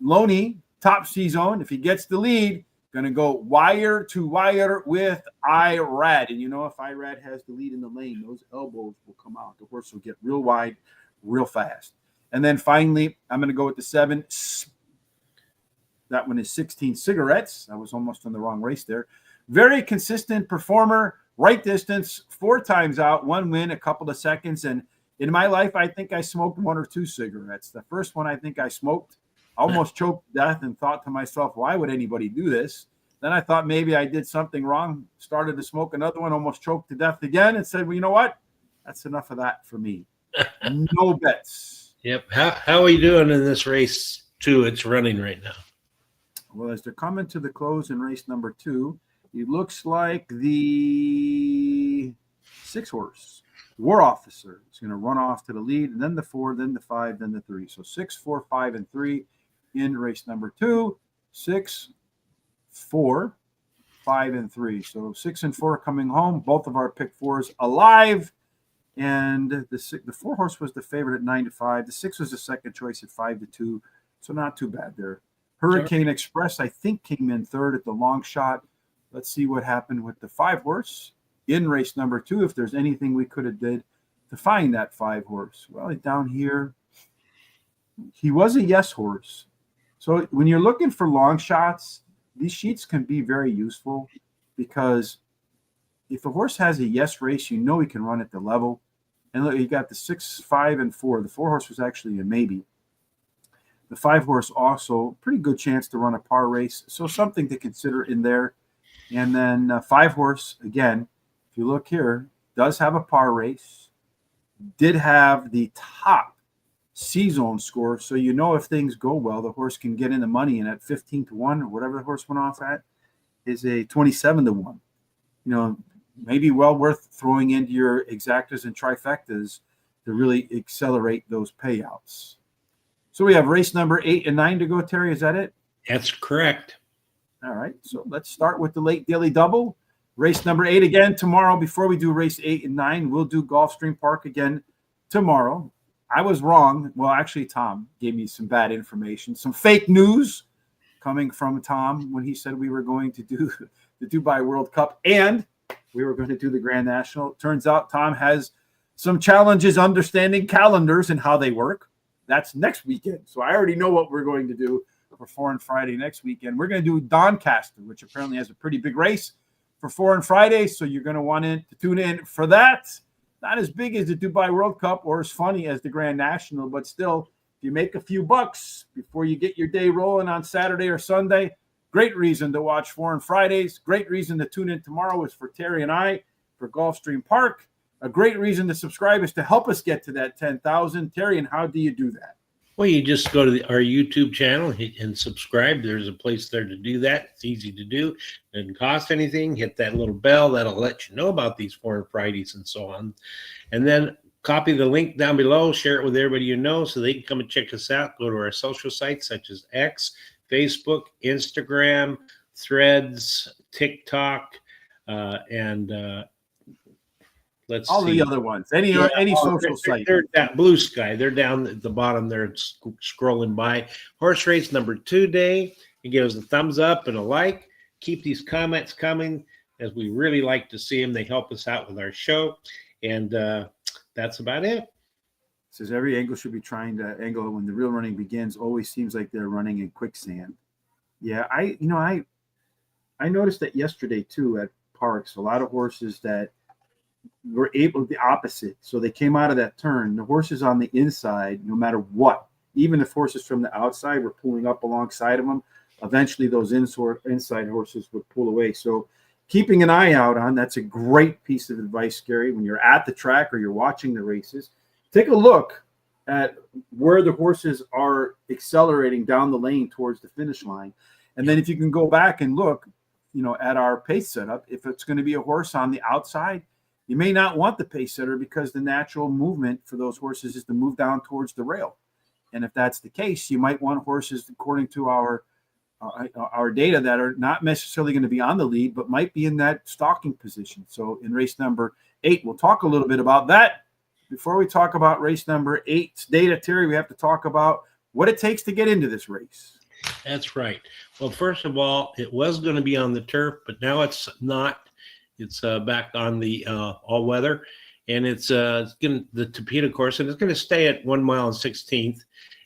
Loney, top C zone. If he gets the lead, going to go wire to wire with Irad. And if Irad has the lead in the lane, those elbows will come out. The horse will get real wide, real fast. And then finally, I'm going to go with the 7. That one is 16 Cigarettes. I was almost on the wrong race there. Very consistent performer, right distance, 4 times out, 1 win, a couple of seconds. And in my life, I think I smoked 1 or 2 cigarettes. The first one I think I smoked, almost choked to death, and thought to myself, why would anybody do this? Then I thought maybe I did something wrong, started to smoke another one, almost choked to death again, and said, well, you know what? That's enough of that for me. No bets. Yep. How are you doing in this race 2? It's running right now. Well, as they're coming to the close in race number 2, it looks like the 6 horse, War Officer, is going to run off to the lead, and then the 4, then the 5, then the 3. So 6, 4, 5, and 3 in race number 2. 6, 4, 5, and 3. So 6 and 4 coming home. Both of our pick 4s alive. And the 4 horse was the favorite at 9-5. The 6 was the second choice at 5-2. So not too bad there. Hurricane Express, I think, came in 3rd at the long shot. Let's see what happened with the 5 horse in race number 2. If there's anything we could have did to find that 5 horse. Well, down here, he was a yes horse. So when you're looking for long shots, these sheets can be very useful because if a horse has a yes race, he can run at the level. And look, you got the 6, 5, and 4. The 4 horse was actually a maybe. The 5 horse also pretty good chance to run a par race. So something to consider in there. And then 5 horse, again, if you look here, does have a par race. Did have the top C-zone score. So if things go well, the horse can get in the money. And at 15-1 or whatever the horse went off at is a 27-1. Maybe well worth throwing into your exactas and trifectas to really accelerate those payouts. So we have race number 8 and 9 to go, Terry. Is that it? That's correct. All right. So let's start with the late daily double. Race number 8 again tomorrow. Before we do race 8 and 9, we'll do Gulfstream Park again tomorrow. I was wrong. Well, actually, Tom gave me some bad information, some fake news coming from Tom when he said we were going to do the Dubai World Cup and we were going to do the Grand National. Turns out Tom has some challenges understanding calendars and how they work. That's next weekend. So I already know what we're going to do for Foreign Friday next weekend. We're going to do Doncaster, which apparently has a pretty big race for Foreign Friday. So you're going to want to tune in for that. Not as big as the Dubai World Cup or as funny as the Grand National, but still, if you make a few bucks before you get your day rolling on Saturday or Sunday, great reason to watch Foreign Fridays. Great reason to tune in tomorrow is for Terry and I for Gulfstream Park. A great reason to subscribe is to help us get to that 10,000. Terry, and how do you do that? Well, you just go to our YouTube channel and subscribe. There's a place there to do that. It's easy to do. It doesn't cost anything. Hit that little bell. That'll let you know about these Foreign Fridays and so on. And then copy the link down below. Share it with everybody you know so they can come and check us out. Go to our social sites such as X, Facebook, Instagram, Threads, TikTok, and let's all see. the other ones. Any social site. They're that Blue Sky. They're down at the bottom there, scrolling by. Horse race number 2 day. You give us a thumbs up and a like. Keep these comments coming as we really like to see them. They help us out with our show. And that's about it. Says every angler should be trying to angle when the real running begins. Always seems like they're running in quicksand. Yeah, I noticed that yesterday too at parks. A lot of horses that were able the opposite. So they came out of that turn. The horses on the inside, no matter what, even if horses from the outside were pulling up alongside of them, eventually those inside horses would pull away. So keeping an eye out on, that's a great piece of advice, Gary, when you're at the track or you're watching the races. Take a look at where the horses are accelerating down the lane towards the finish line. And then if you can go back and look, at our pace setup, if it's going to be a horse on the outside, you may not want the pace setter because the natural movement for those horses is to move down towards the rail. And if that's the case, you might want horses, according to our data, that are not necessarily going to be on the lead, but might be in that stalking position. So in race number 8, we'll talk a little bit about that. before we talk about race number 8's data, Terry, we have to talk about what it takes to get into this race. That's right. Well, first of all, it was going to be on the turf, but now it's not. It's back on the all weather, and it's going the Tapeta course, and it's going to stay at 1 mile and 16th.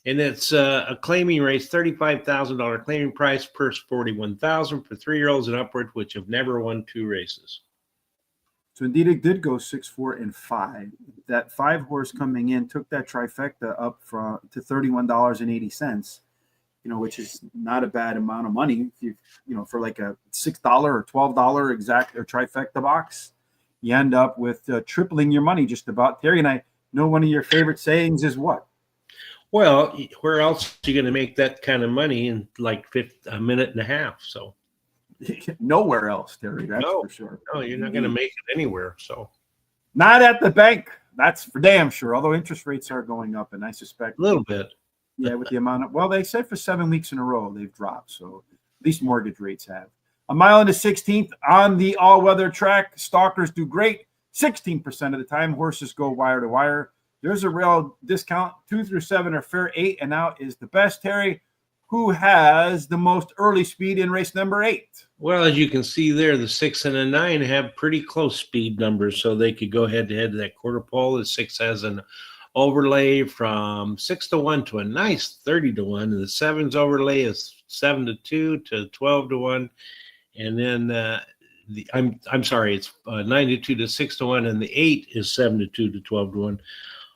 And it's a claiming race, $35,000 claiming price, purse $41,000 for 3-year-olds and upward, which have never won 2 races. So indeed, it did go 6, 4, and 5. That 5 horse coming in took that trifecta up to $31.80. Which is not a bad amount of money. If for like a $6 or $12 exact or trifecta box, you end up with tripling your money just about. Terry, and I know one of your favorite sayings is what? Well, where else are you going to make that kind of money in like a minute and a half? So nowhere else, Terry. That's for sure. No, you're not going to make it anywhere. So not at the bank. That's for damn sure. Although interest rates are going up, and I suspect a little bit. Yeah, with the amount of, well, they said for 7 weeks in a row they've dropped. So at least mortgage rates have. 1 mile and a 16th on the all-weather track. Stalkers do great 16% of the time. Horses go wire to wire. There's a real discount. 2 through 7 are fair. 8 and out is the best. Terry, who has the most early speed in race number 8? Well, as you can see there, the 6 and the 9 have pretty close speed numbers, so they could go head-to-head to that quarter pole. The 6 has an overlay from 6-1 to a nice 30-1, and the 7's overlay is 7-2 to 12-1, and then I'm sorry, it's 9-2 to 6-1, and the 8 is 7-2 to 12-1.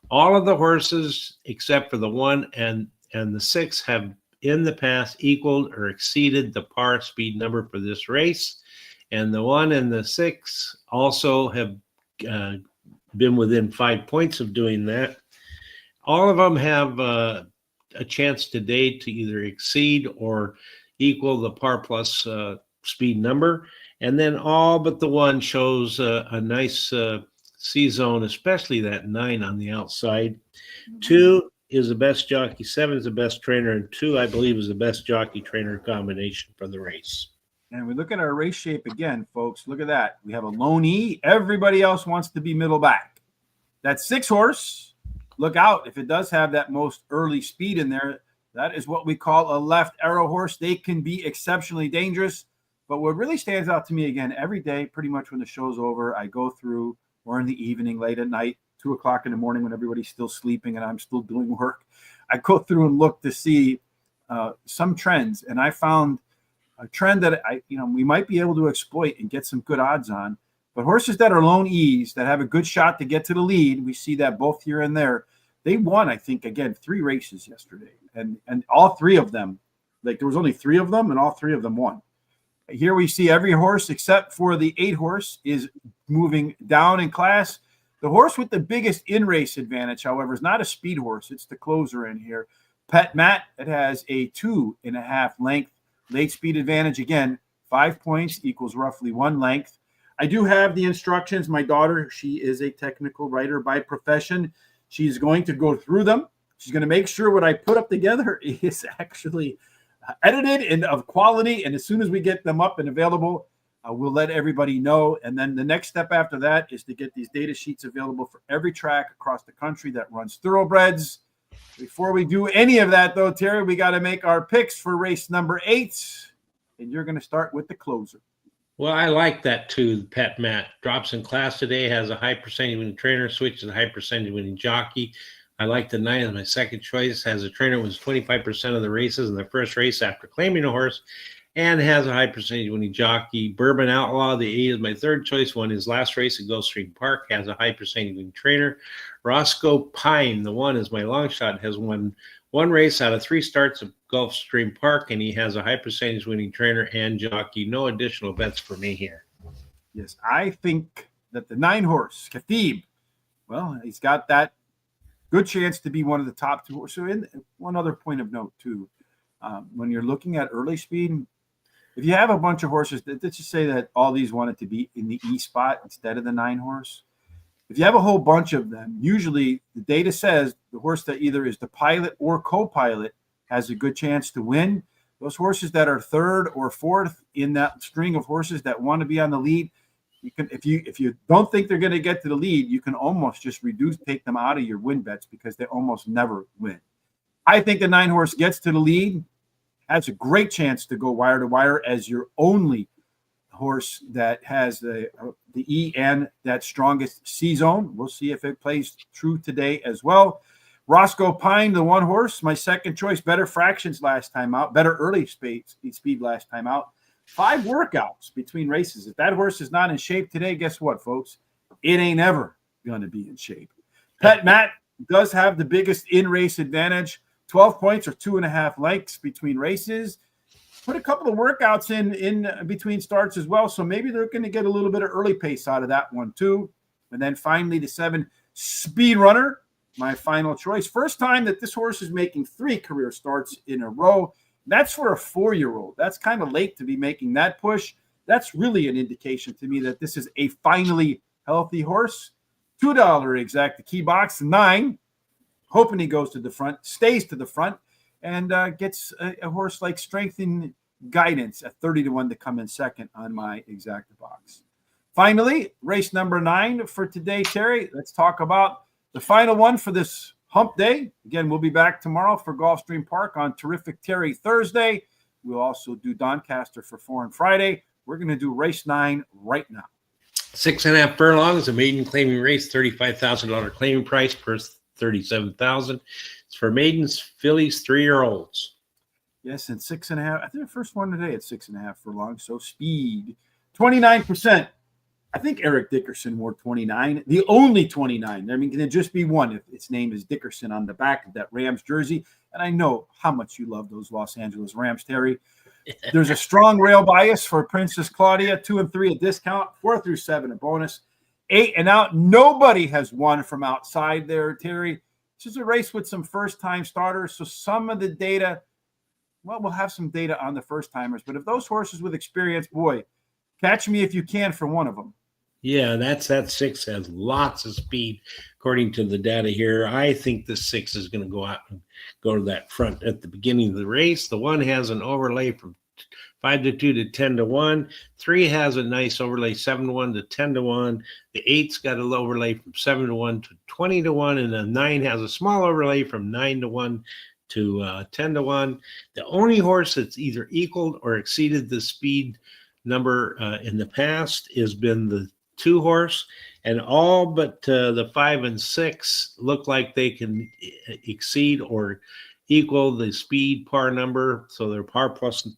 All of the horses except for the 1 and the 6 have in the past equaled or exceeded the par speed number for this race, and the 1 and the 6 also have been within 5 points of doing that. All of them have a chance today to either exceed or equal the par plus speed number. And then all but the 1 shows a nice C-zone, especially that 9 on the outside. 2 is the best jockey, 7 is the best trainer, and 2, I believe, is the best jockey trainer combination for the race. And we look at our race shape again, folks. Look at that. We have a lone E. Everybody else wants to be middle back. That 6 horse, look out. If it does have that most early speed in there, that is what we call a left arrow horse. They can be exceptionally dangerous. But what really stands out to me, again, every day, pretty much when the show's over, I go through, or in the evening, late at night, 2 o'clock in the morning when everybody's still sleeping and I'm still doing work, I go through and look to see some trends. And I found a trend that we might be able to exploit and get some good odds on. But horses that are lone E's that have a good shot to get to the lead, we see that both here and there. They won, I think, again, 3 races yesterday. And all 3 of them, like there was only 3 of them, and all 3 of them won. Here we see every horse except for the 8 horse is moving down in class. The horse with the biggest in-race advantage, however, is not a speed horse. It's the closer in here. Pet Matt, it has a 2.5 length late speed advantage. Again, 5 points equals roughly 1 length. I do have the instructions. My daughter, she is a technical writer by profession. She's going to go through them. She's going to make sure what I put up together is actually edited and of quality. And as soon as we get them up and available, we'll let everybody know. And then the next step after that is to get these data sheets available for every track across the country that runs thoroughbreds. Before we do any of that, though, Terry, we got to make our picks for race number 8. And you're going to start with the closer. Well, I like that too. Pet Matt drops in class today, has a high percentage winning trainer, switches a high percentage winning jockey. I like the 9 as my second choice, has a trainer wins 25% of the races in the first race after claiming a horse, and has a high percentage winning jockey. Bourbon Outlaw, the 8 is my third choice, won his last race at Gulfstream Park, has a high percentage winning trainer. Roscoe Pine, the 1 is my long shot, has won 1 race out of 3 starts at Gulfstream Park, and he has a high percentage winning trainer and jockey. No additional bets for me here. Yes, I think that the 9 horse, Khatib, well, he's got that good chance to be one of the top 2 horses. So in one other point of note, too, when you're looking at early speed, if you have a bunch of horses, let's just say that all these wanted to be in the E spot instead of the 9 horse. If you have a whole bunch of them, usually the data says the horse that either is the pilot or co-pilot has a good chance to win. Those horses that are 3rd or 4th in that string of horses that want to be on the lead, You can, if you don't think they're going to get to the lead, you can almost just take them out of your win bets because they almost never win. I think the 9 horse gets to the lead, has a great chance to go wire to wire as your only horse that has the E and that strongest C zone. We'll see if it plays true today as well. Roscoe Pine, the 1 horse, my second choice, better fractions last time out, better early speed last time out. 5 workouts between races. If that horse is not in shape today, guess what, folks? It ain't ever going to be in shape. Pet Matt does have the biggest in-race advantage. 12 points or 2.5 lengths between races. Put a couple of workouts in between starts as well. So maybe they're going to get a little bit of early pace out of that one too. And then finally the 7 Speed Runner, my final choice. First time that this horse is making 3 career starts in a row. That's for a 4-year-old. That's kind of late to be making that push. That's really an indication to me that this is a finally healthy horse. $2 exact, the key box, 9. Hoping he goes to the front, stays to the front, and gets a horse like Strength and Guidance at 30-1 to come in second on my exact box. Finally, race number 9 for today, Terry. Let's talk about the final one for this hump day. Again, we'll be back tomorrow for Gulfstream Park on Terrific Terry Thursday. We'll also do Doncaster for 4 and Friday. We're going to do race 9 right now. 6.5 furlongs, a maiden claiming race, $35,000 claiming price per 37,000. It's for maidens, fillies, 3-year-olds. Yes, and 6.5. I think the first one today at 6.5 furlongs. So speed, 29%. I think Eric Dickerson wore 29. The only 29. I mean, can it just be one if its name is Dickerson on the back of that Rams jersey? And I know how much you love those Los Angeles Rams, Terry. There's a strong rail bias for Princess Claudia. 2 and 3 a discount. 4 through 7 a bonus. 8 and out. Nobody has won from outside there, Terry. This is a race with some first-time starters. So some of the data, well, we'll have some data on the first-timers. But if those horses with experience, boy, catch me if you can for one of them. Yeah, that 6 has lots of speed, according to the data here. I think the 6 is going to go out and go to that front at the beginning of the race. The 1 has an overlay from 5-2 to 10-1. 3 has a nice overlay, 7-1 to 10-1. The 8's got an overlay from 7-1 to 20-1, and the 9 has a small overlay from 9-1 to 10-1. The only horse that's either equaled or exceeded the speed number in the past has been the 2 horse, and all but the 5 and 6 look like they can exceed or equal the speed par number, so they're par plus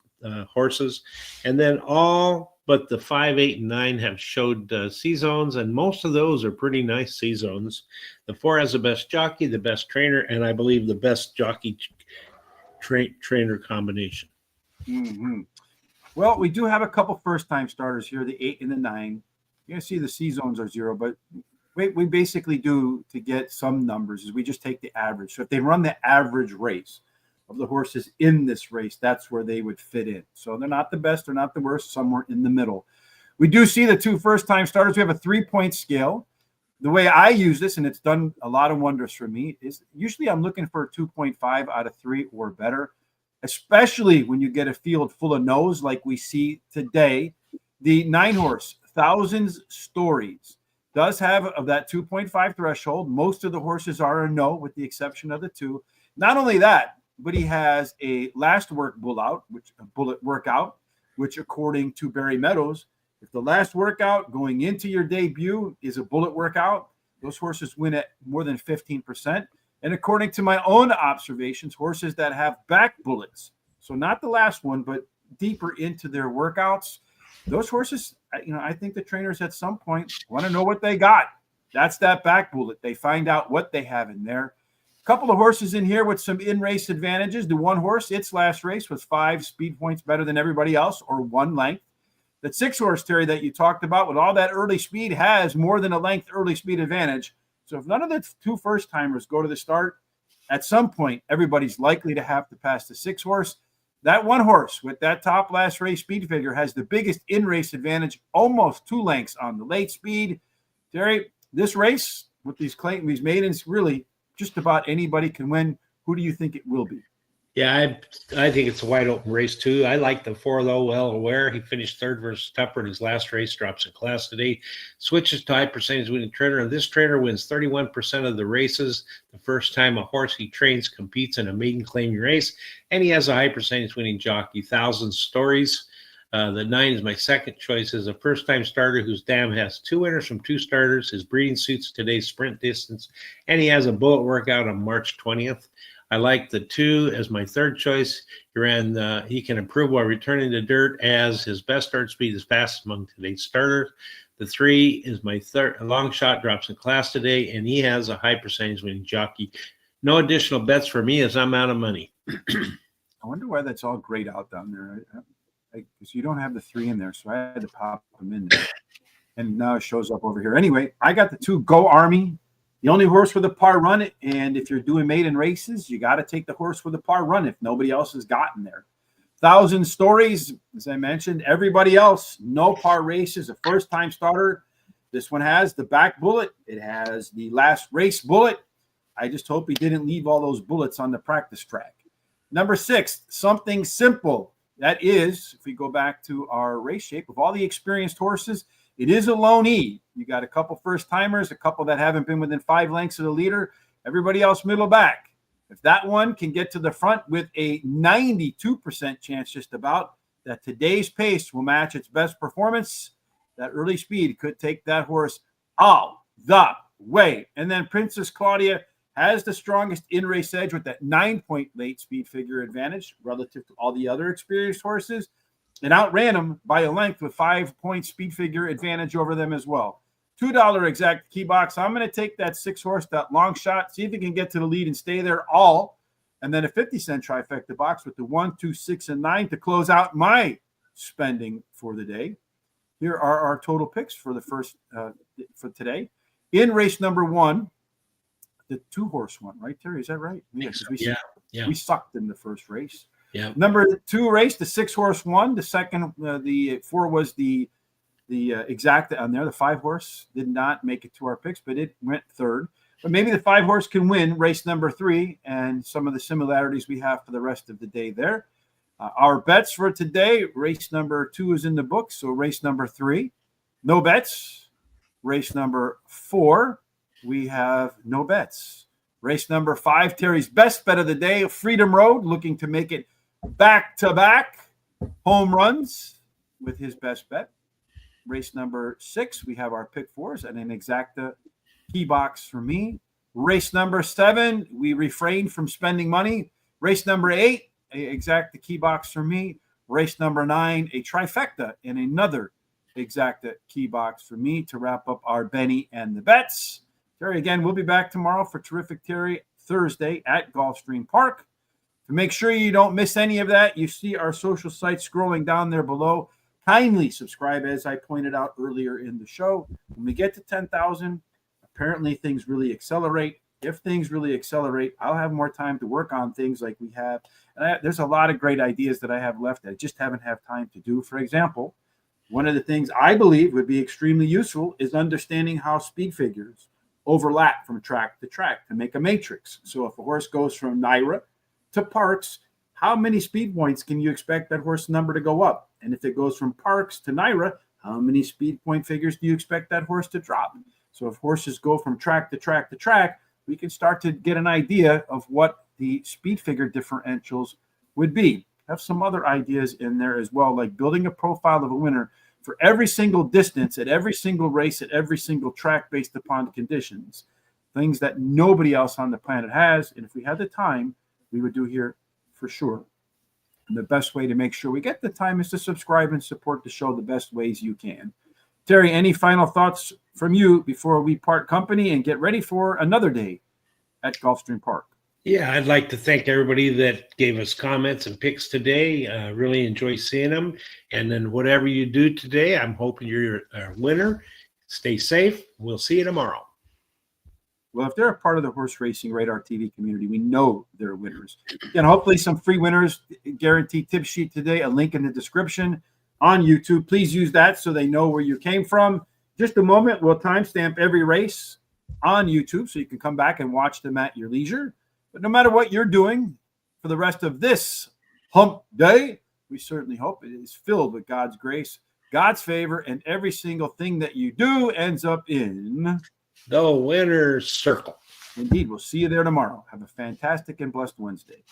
horses. And then all but the 5, 8, and 9 have showed C zones, and most of those are pretty nice C zones. The 4 has the best jockey, the best trainer, and I believe the best jockey trainer combination. Mm-hmm. Well, we do have a couple first-time starters here, the 8 and the 9. You're going to see the C zones are 0, but we basically do to get some numbers is we just take the average. So if they run the average race of the horses in this race, that's where they would fit in. So they're not the best, they're not the worst, somewhere in the middle. We do see the 2 first-time starters. We have a 3-point scale. The way I use this, and it's done a lot of wonders for me, is usually I'm looking for a 2.5 out of 3 or better, especially when you get a field full of no's like we see today. The 9 horse, Thousands Stories, does have of that 2.5 threshold. Most of the horses are a no, with the exception of the 2. Not only that, but he has a last bullet workout, which according to Barry Meadows, if the last workout going into your debut is a bullet workout, those horses win at more than 15%. And according to my own observations, horses that have back bullets, so not the last one, but deeper into their workouts, those horses, I think the trainers at some point want to know what they got. That's that back bullet. They find out what they have in there. A couple of horses in here with some in-race advantages. The 1 horse, its last race was 5 speed points better than everybody else, or 1 length. The 6 horse, Terry, that you talked about with all that early speed has more than a length early speed advantage. So if none of the 2 first-timers go to the start, at some point, everybody's likely to have to pass the 6 horse. That 1 horse with that top last race speed figure has the biggest in-race advantage, almost 2 lengths on the late speed. Terry, this race with these maidens, really just about anybody can win. Who do you think it will be? Yeah, I think it's a wide open race too. I like the 4 though. Well aware he finished third versus Tupper in his last race. Drops in class today. Switches to high percentage winning trainer, and this trainer wins 31% of the races. The first time a horse he trains competes in a maiden claiming race, and he has a high percentage winning jockey. 1,000 Stories. The 9 is my second choice. Is a first-time starter whose dam has 2 winners from 2 starters. His breeding suits today's sprint distance, and he has a bullet workout on March 20th. I like the 2 as my third choice. He can improve while returning to dirt, as his best start speed is fastest among today's starters. The 3 is my third. Long shot drops in class today, and he has a high percentage winning jockey. No additional bets for me as I'm out of money. I wonder why that's all grayed out down there. Because you don't have the 3 in there, so I had to pop them in there. And now it shows up over here. Anyway, I got the 2 Go Army, the only horse with a par run. And if you're doing maiden races, you got to take the horse with a par run if nobody else has gotten there. 1,000 Stories, as I mentioned, everybody else, no par races, a first-time starter. This one has the back bullet. It has the last race bullet. I just hope he didn't leave all those bullets on the practice track. Number 6, Something Simple. That is, if we go back to our race shape, of all the experienced horses, it is a lone E. You got a couple first-timers, a couple that haven't been within 5 lengths of the leader, everybody else middle back. If that one can get to the front with a 92% chance just about that today's pace will match its best performance, that early speed could take that horse all the way. And then Princess Claudia has the strongest in-race edge with that 9-point late speed figure advantage relative to all the other experienced horses, and outran them by a length with 5-point speed figure advantage over them as well. $2 exact key box. I'm going to take that 6 horse, that long shot, see if he can get to the lead and stay there all. And then a 50-cent trifecta box with the 1, 2, 6, and 9 to close out my spending for the day. Here are our total picks for the first for today. In race number 1, the 2-horse one, right, Terry? Is that right? Yes. We sucked in the first race. Yeah. Number 2 race, the 6-horse one. The second, the 4 was the exacta on there. The 5-horse did not make it to our picks, but it went third. But maybe the 5-horse can win race number 3 and some of the similarities we have for the rest of the day there. Our bets for today, race number 2 is in the book. So race number 3, no bets. Race number 4, we have no bets. Race number 5, Terry's best bet of the day, Freedom Road, looking to make it back-to-back home runs with his best bet. Race number 6, we have our pick 4s and an exacta key box for me. Race number 7, we refrained from spending money. Race number 8, a exacta key box for me. Race number 9, a trifecta and another exacta key box for me to wrap up our Benny and the bets. Terry, again, we'll be back tomorrow for Terrific Terry Thursday at Gulfstream Park. To make sure you don't miss any of that, you see our social sites scrolling down there below. Kindly subscribe, as I pointed out earlier in the show. When we get to 10,000, apparently things really accelerate. If things really accelerate, I'll have more time to work on things like we have. And there's a lot of great ideas that I have left that I just haven't had time to do. For example, one of the things I believe would be extremely useful is understanding how speed figures overlap from track to track to make a matrix. So if a horse goes from Naira to Parks, how many speed points can you expect that horse number to go up? And if it goes from Parks to Naira, how many speed point figures do you expect that horse to drop? So if horses go from track to track to track, we can start to get an idea of what the speed figure differentials would be. Have some other ideas in there as well, like building a profile of a winner for every single distance, at every single race, at every single track based upon the conditions, things that nobody else on the planet has. And if we had the time, we would do here for sure. And the best way to make sure we get the time is to subscribe and support the show the best ways you can. Terry, any final thoughts from you before we part company and get ready for another day at Gulfstream Park? Yeah, I'd like to thank everybody that gave us comments and picks today. Really enjoy seeing them. And then whatever you do today, I'm hoping you're a winner. Stay safe. We'll see you tomorrow. Well, if they're a part of the Horse Racing Radar TV community, we know they're winners. And hopefully some free winners, guaranteed tip sheet today, a link in the description on YouTube. Please use that so they know where you came from. Just a moment, we'll timestamp every race on YouTube so you can come back and watch them at your leisure. But no matter what you're doing for the rest of this hump day. We certainly hope it is filled with God's grace, God's favor, and every single thing that you do ends up in the winner's circle. Indeed. We'll see you there tomorrow. Have a fantastic and blessed Wednesday.